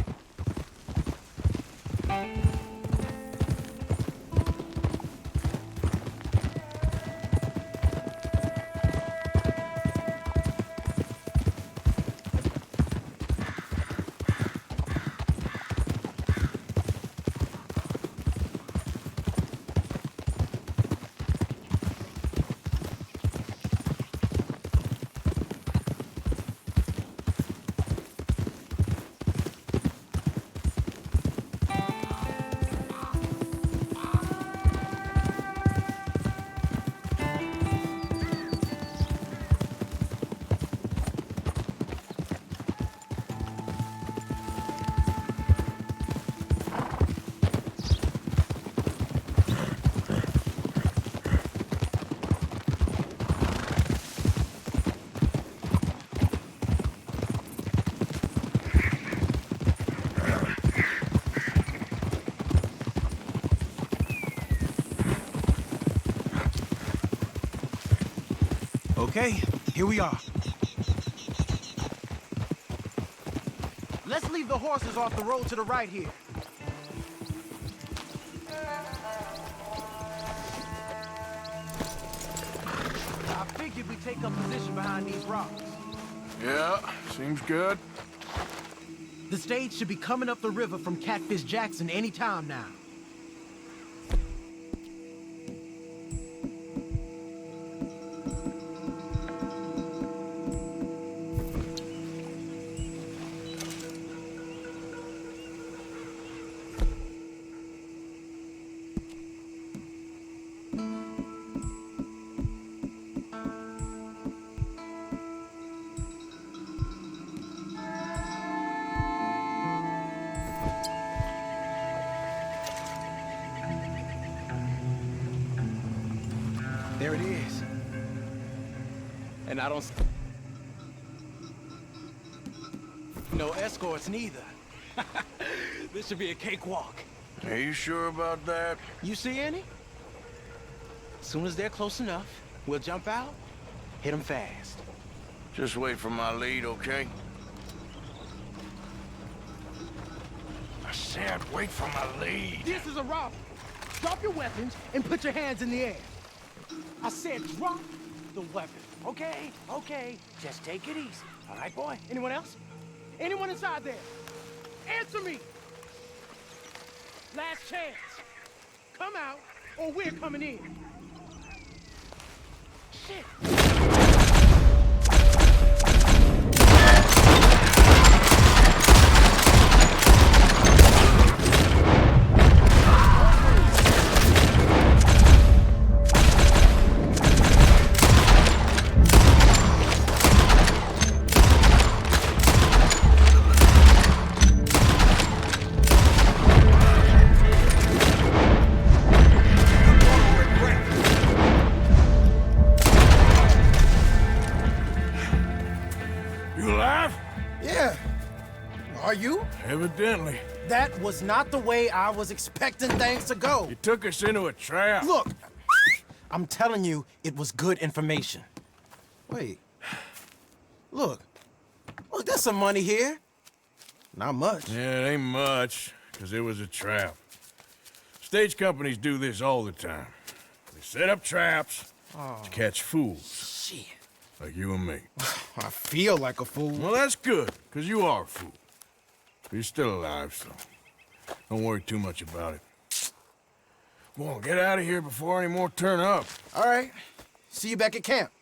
Okay, here we are. Let's leave the horses off the road to the right here. I figured we'd take up position behind these rocks. Yeah, seems good. The stage should be coming up the river from Catfish Jackson any time now. There it is. And I don't... No escorts neither. This should be a cakewalk. Are you sure about that? You see any? As soon as they're close enough, we'll jump out, hit them fast. Just wait for my lead, okay? I said wait for my lead. This is a robbery. Drop your weapons and put your hands in the air. I said drop the weapon, okay? Okay, just take it easy. All right, boy? Anyone else? Anyone inside there? Answer me! Last chance. Come out, or we're coming in. Shit! Evidently. That was not the way I was expecting things to go. You took us into a trap. Look, I'm telling you, it was good information. Wait. Look, there's some money here. Not much. Yeah, it ain't much, because it was a trap. Stage companies do this all the time. They set up traps to catch fools. Shit. Like you and me. I feel like a fool. Well, that's good, because you are a fool. You're still alive, so don't worry too much about it. Come on, get out of here before any more turn up. All right. See you back at camp.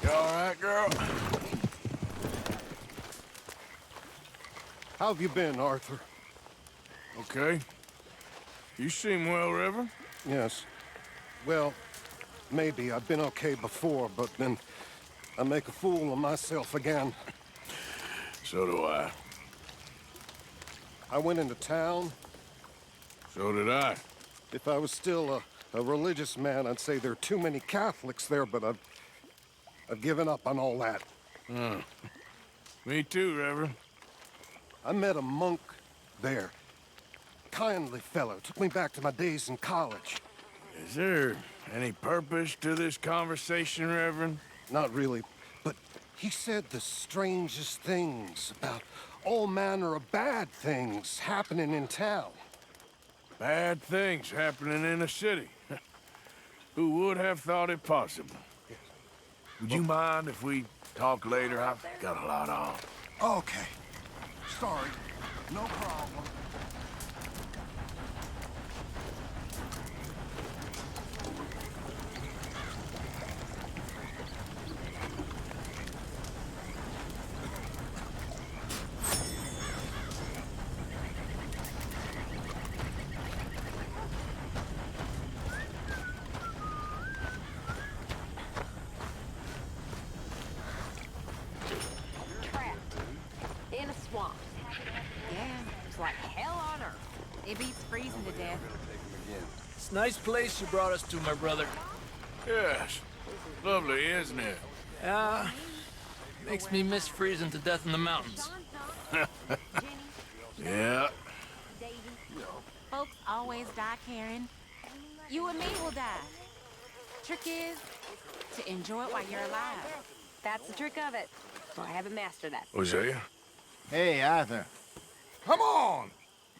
You all right, girl? How have you been, Arthur? Okay. You seem well, Reverend. Yes. Well, maybe. I've been okay before, but then I make a fool of myself again. So do I. I went into town. So did I. If I was still a religious man, I'd say there are too many Catholics there, but I've given up on all that. Me too, Reverend. I met a monk there. Kindly fellow. Took me back to my days in college. Is there any purpose to this conversation, Reverend? Not really, but he said the strangest things about all manner of bad things happening in town. Bad things happening in a city. Who would have thought it possible? Would you mind if we talk later? I've got a lot on. Okay. Sorry. No problem. It beats freezing to death. It's a nice place you brought us to, my brother. Yes. Lovely, isn't it? Yeah. Makes me miss freezing to death in the mountains. Yeah. Folks always die, Karen. You and me will die. Trick is to enjoy it while you're alive. That's the trick of it. so I haven't mastered that. Hosea? Hey, Arthur. Come on!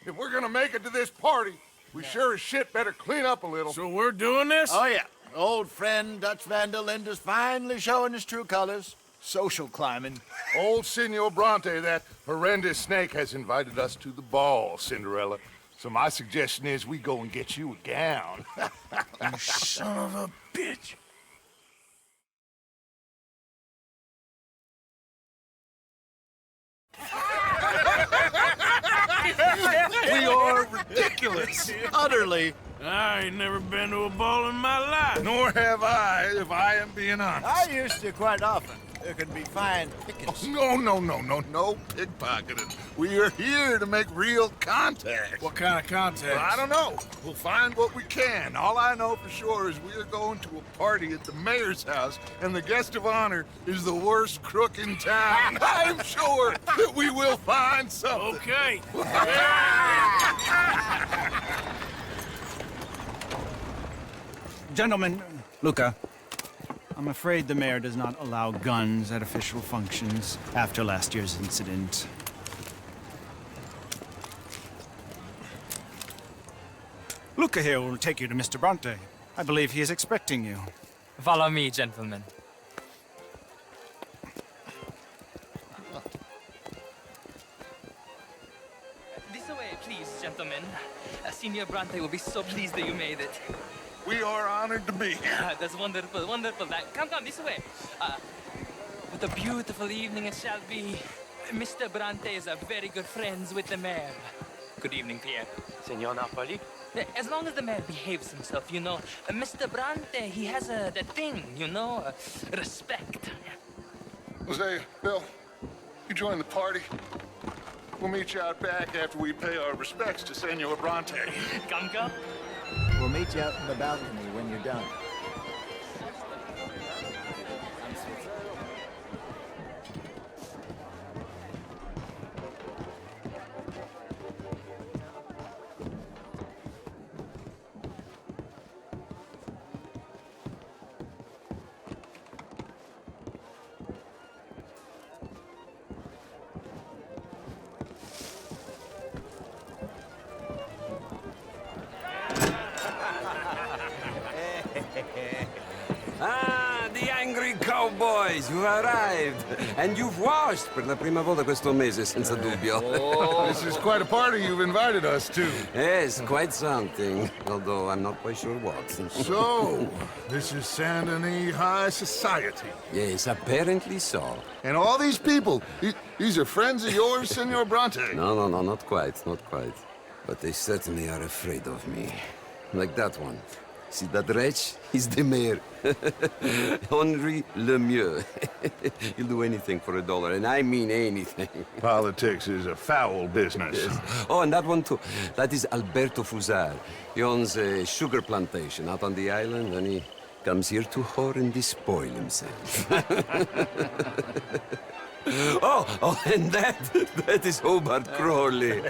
If we're gonna make it to this party, we sure as shit better clean up a little. So we're doing this? Oh, yeah. Old friend Dutch Van der Linde's finally showing his true colors. Social climbing. Old Senor Bronte, that horrendous snake, has invited us to the ball, Cinderella. So my suggestion is we go and get you a gown. You son of a bitch. We are ridiculous. Utterly. I ain't never been to a ball in my life. Nor have I, if I am being honest. I used to quite often. There can be fine pickings. No pickpocketing. We are here to make real contact. What kind of contact? Well, I don't know. We'll find what we can. All I know for sure is we are going to a party at the mayor's house, and the guest of honor is the worst crook in town. I'm sure that we will find something. Okay. Gentlemen, Luca, I'm afraid the mayor does not allow guns at official functions after last year's incident. Luca here will take you to Mr. Bronte. I believe he is expecting you. Follow me, gentlemen. This way, please, gentlemen. Senior Bronte will be so pleased that you made it. We are honored to be here. That's wonderful, wonderful. Come, this way. What a beautiful evening it shall be. Mr. Bronte is very good friends with the mayor. Good evening, Pierre. Senor Napoli? As long as the mayor behaves himself, you know. Mr. Bronte, he has that thing, you know, respect. Hosea, Bill, you join the party. We'll meet you out back after we pay our respects to Senor Bronte. Come. We'll meet you out in the balcony when you're done. Ah, the angry cowboys, you arrived. And you've washed per la prima volta questo mese, senza dubbio. Oh, this is quite a party you've invited us to. Yes, quite something. Although I'm not quite sure what. So, this is Saint Denis High Society. Yes, apparently so. And all these people, these are friends of yours, Senor Bronte? No, not quite, not quite. But they certainly are afraid of me. Like that one. See that wretch? He's the mayor. Henri Lemieux. He'll do anything for $1, and I mean anything. Politics is a foul business. Yes. Oh, and that one too. That is Alberto Fusar. He owns a sugar plantation out on the island, and he comes here to whore and despoil himself. Oh, and that is Hobart Crawley,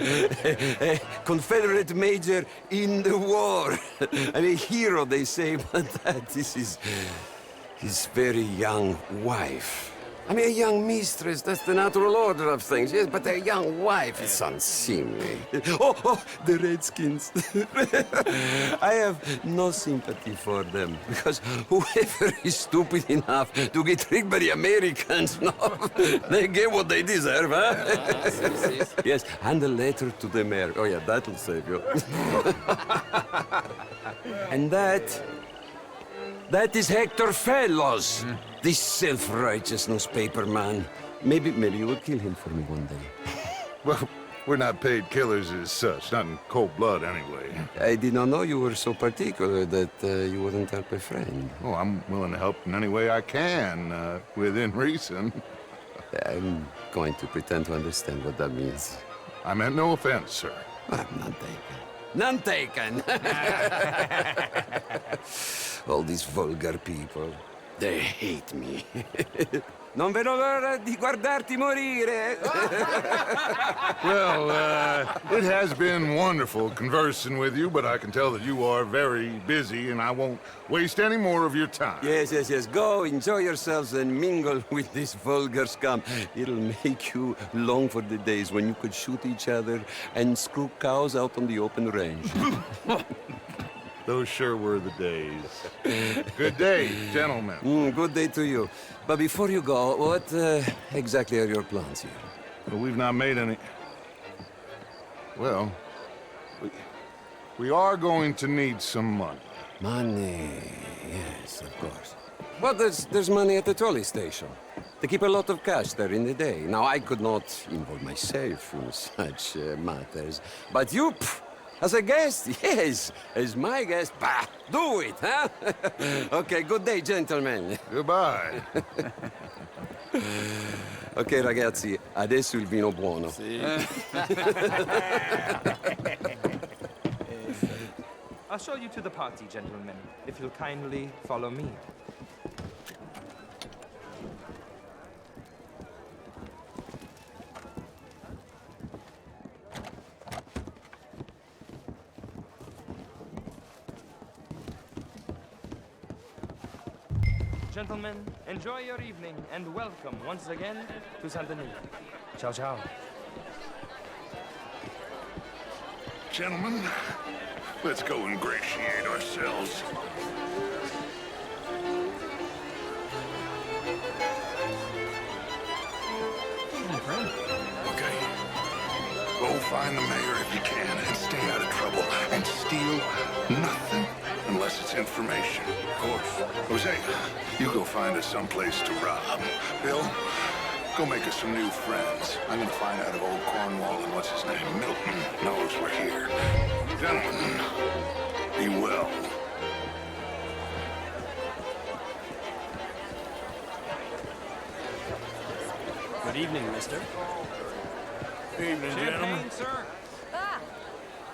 a Confederate major in the war. And a hero, they say, but that is his very young wife. I mean, a young mistress, that's the natural order of things, yes, but a young wife is unseemly. Oh, the Redskins. I have no sympathy for them, because whoever is stupid enough to get tricked by the Americans, no, they get what they deserve, huh? Yes, and a letter to the mayor. Oh, yeah, that'll save you. And that is Hector Fellows. This self-righteous newspaper man. Maybe you will kill him for me one day. Well, we're not paid killers as such, not in cold blood anyway. I did not know you were so particular that you wouldn't help a friend. Oh, I'm willing to help in any way I can, within reason. I'm going to pretend to understand what that means. I meant no offense, sir. None taken. All these vulgar people, they hate me. Non vedo l'ora di guardarti morire. Well, it has been wonderful conversing with you, but I can tell that you are very busy, and I won't waste any more of your time. Yes, yes, yes. Go, enjoy yourselves, and mingle with this vulgar scum. It'll make you long for the days when you could shoot each other and screw cows out on the open range. Those sure were the days. Good day, gentlemen. Good day to you. But before you go, what exactly are your plans here? Well, we've not made any... Well, we are going to need some money. Money, yes, of course. Well, there's money at the trolley station. They keep a lot of cash there in the day. Now, I could not involve myself in such matters. But you, as a guest, yes, as my guest, bah, do it, huh? Okay, good day, gentlemen. Goodbye. Ok, ragazzi, adesso il vino buono. I'll show you to the party, gentlemen, if you'll kindly follow me. Gentlemen, enjoy your evening and welcome once again to Saint Denis. Ciao, ciao. Gentlemen, let's go ingratiate ourselves. Okay. Go find the mayor if you can and stay out of trouble and steal nothing unless it's information. Of course. Jose, you go find us someplace to rob. Bill, go make us some new friends. I'm gonna find out if old Cornwall and what's his name, Milton, knows we're here. Gentlemen, be well. Good evening, mister. Evening, gentlemen. Sir. Ah,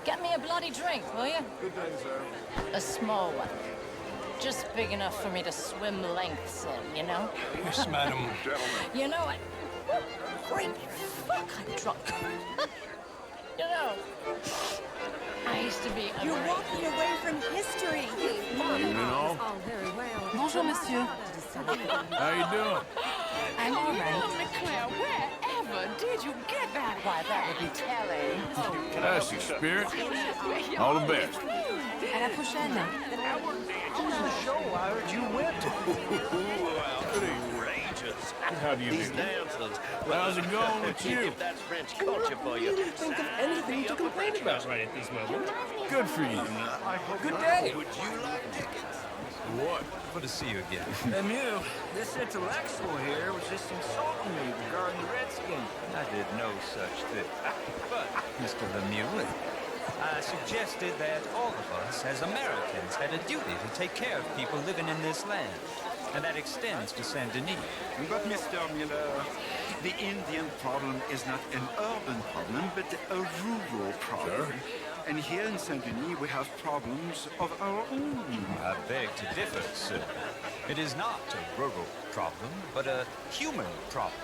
get me a bloody drink, will you? Good day, sir. A small one. Just big enough for me to swim lengths in, you know? Yes, madam. Gentlemen. You know what? Great fuck, I'm drunk. You know, I used to be... You're walking away from history. Evening, all. All very well. Bonjour, monsieur. How you doing? I'm all right. Claire, wherever did you get that? Why, that would be telling. That's your spirit. All the best. À la prochaine. Who's the show I heard you went to? Outrageous. How do you These do? dancers. How's it going with you? If that's French culture for you. Think of anything to complain about right at this moment. Good for you. Good day. Would you like tickets? What? Good to see you again. Lemieux, this intellectual here was just insulting me regarding the Redskins. I did no such thing. But, Mr. Lemieux, I suggested that all of us, as Americans, had a duty to take care of people living in this land. And that extends to Saint Denis. But, Mr. Miller, the Indian problem is not an urban problem, but a rural problem. Sure. And here in Saint Denis, we have problems of our own. I beg to differ, sir. It is not a rural problem, but a human problem.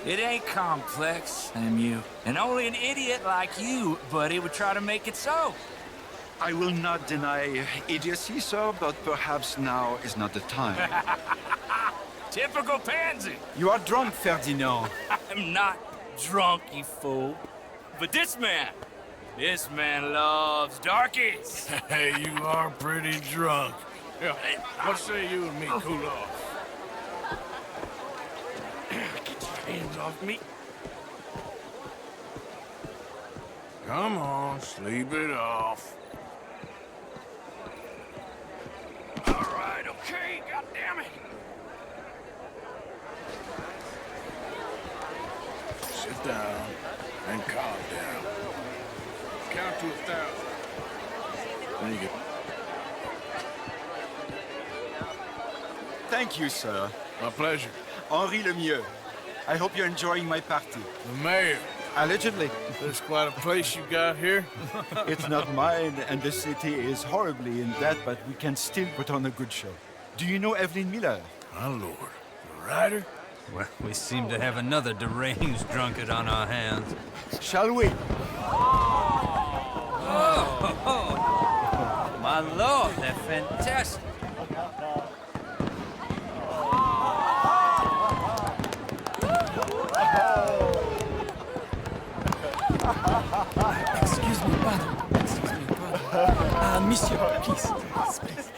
It ain't complex, Lemieux. And only an idiot like you, buddy, would try to make it so. I will not deny idiocy, sir, but perhaps now is not the time. Typical pansy. You are drunk, Ferdinand. I'm not drunk, you fool. But this man loves darkies. Hey, you are pretty drunk. Yeah, hey, what say you and me cool off? Get your hands off me. Come on, sleep it off. All right, okay, goddammit. Sit down and calm down. Count to 1,000. Thank you. Thank you, sir. My pleasure. Henri Lemieux. I hope you're enjoying my party. The mayor. Allegedly. There's quite a place you got here. It's not mine, and the city is horribly in debt, but we can still put on a good show. Do you know Evelyn Miller? My lord. The writer? Well, we seem to have another deranged drunkard on our hands. Shall we? Oh, my lord, they're fantastic. Excuse me, pardon. Excuse me, pardon. Monsieur, please. Please.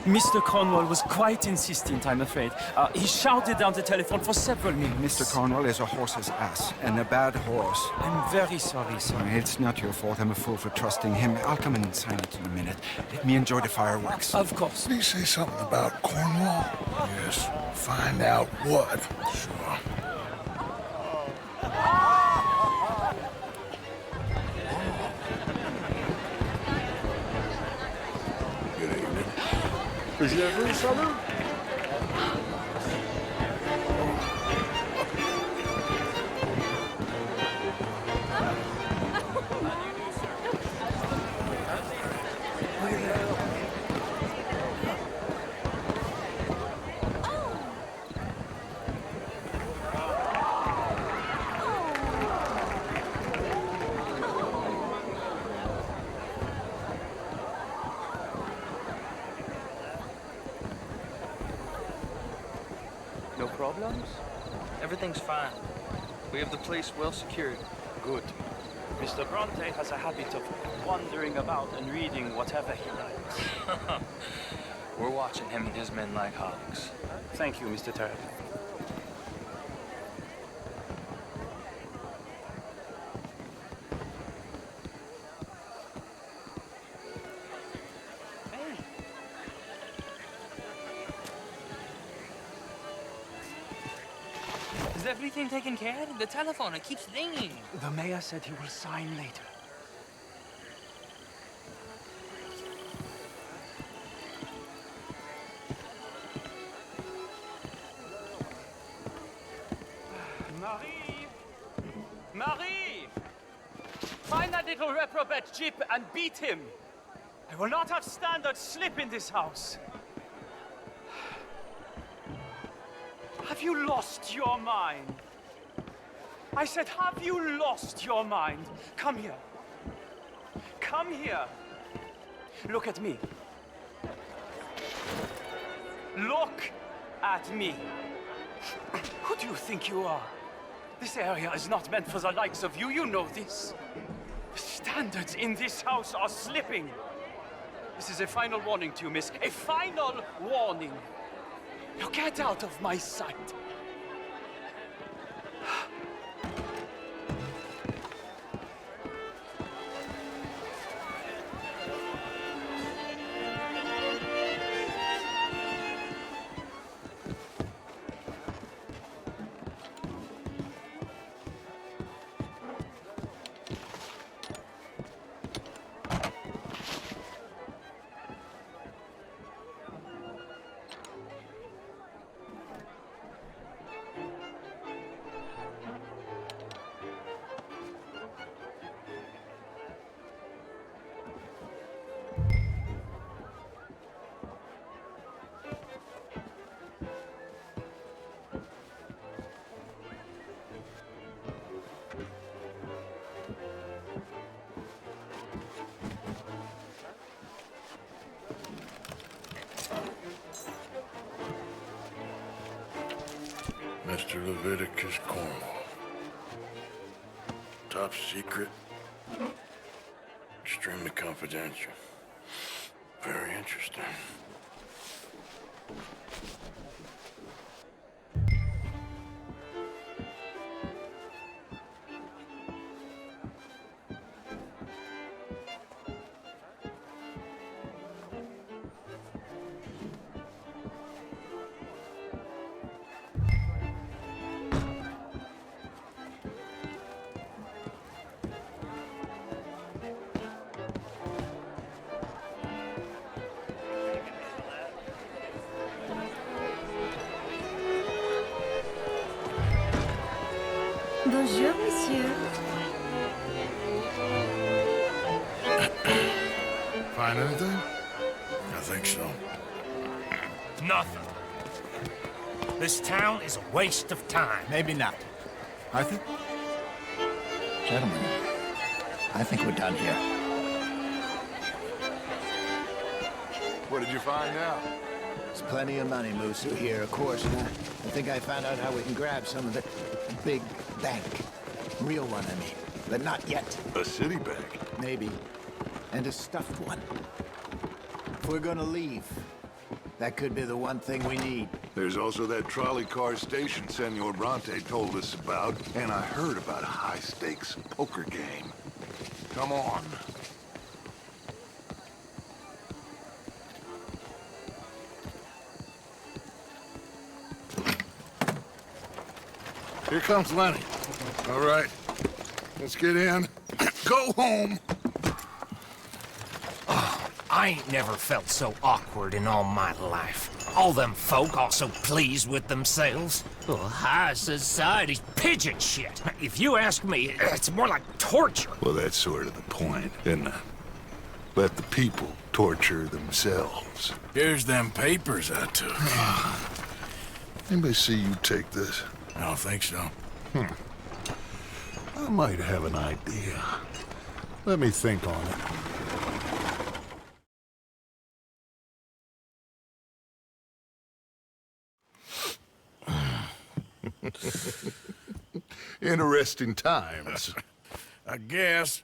Mr. Cornwall was quite insistent, I'm afraid. He shouted down the telephone for several minutes. Mr. Cornwall is a horse's ass, and a bad horse. I'm very sorry, sir. It's not your fault. I'm a fool for trusting him. I'll come in and sign it in a minute. Let me enjoy the fireworks. Of course. Did he say something about Cornwall? Yes. Find out what. Sure. Good evening. Is you ever something? No problems? Everything's fine. We have the place well secured. Good. Mr. Bronte has a habit of wandering about and reading whatever he likes. We're watching him and his men like hawks. Thank you, Mr. Turret. Is everything taken care of? The telephone, it keeps ringing. The mayor said he will sign later. Marie! Marie! Find that little reprobate Jip and beat him. I will not have standard slip in this house. Have you lost your mind? I said, have you lost your mind? Come here. Come here. Look at me. Look at me. Who do you think you are? This area is not meant for the likes of you. You know this. The standards in this house are slipping. This is a final warning to you, miss. A final warning. Now get out of my sight. Mr. Leviticus Cornwall. Top secret. Extremely confidential. Very interesting. Bonjour, monsieur. Find anything? I think so. Nothing. This town is a waste of time. Maybe not. Arthur? Gentlemen, I think we're done here. What did you find out? There's plenty of money moves through here, of course, and I think I found out how we can grab some of it. A big bank. Real one, I mean. But not yet. A city bank? Maybe. And a stuffed one. If we're gonna leave, that could be the one thing we need. There's also that trolley car station Senor Bronte told us about, and I heard about a high-stakes poker game. Come on. Here comes Lenny. All right, let's get in. Go home. I ain't never felt so awkward in all my life. All them folk all so pleased with themselves. Oh, high society's pigeon shit. If you ask me, it's more like torture. Well, that's sort of the point, isn't it? Let the people torture themselves. Here's them papers I took. Anybody see you take this? I don't think so. I might have an idea. Let me think on it. Interesting times. I guess.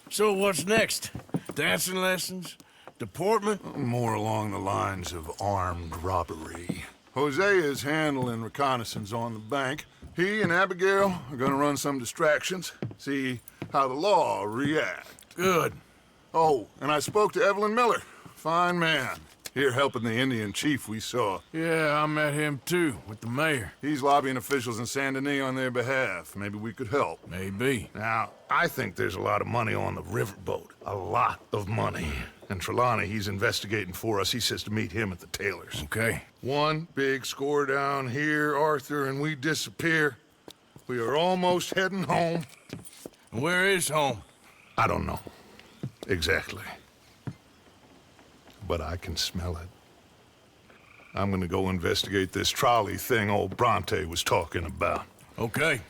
So what's next? Dancing lessons? Deportment? More along the lines of armed robbery. Hosea is handling reconnaissance on the bank. He and Abigail are gonna run some distractions, see how the law react. Good. Oh, and I spoke to Evelyn Miller. Fine man. Here helping the Indian chief we saw. Yeah, I met him too, with the mayor. He's lobbying officials in Saint Denis on their behalf. Maybe we could help. Maybe. Now, I think there's a lot of money on the riverboat. A lot of money. And Trelawney, he's investigating for us. He says to meet him at the Taylor's. Okay. One big score down here, Arthur, and we disappear. We are almost heading home. Where is home? I don't know. Exactly. But I can smell it. I'm gonna go investigate this trolley thing old Bronte was talking about. Okay.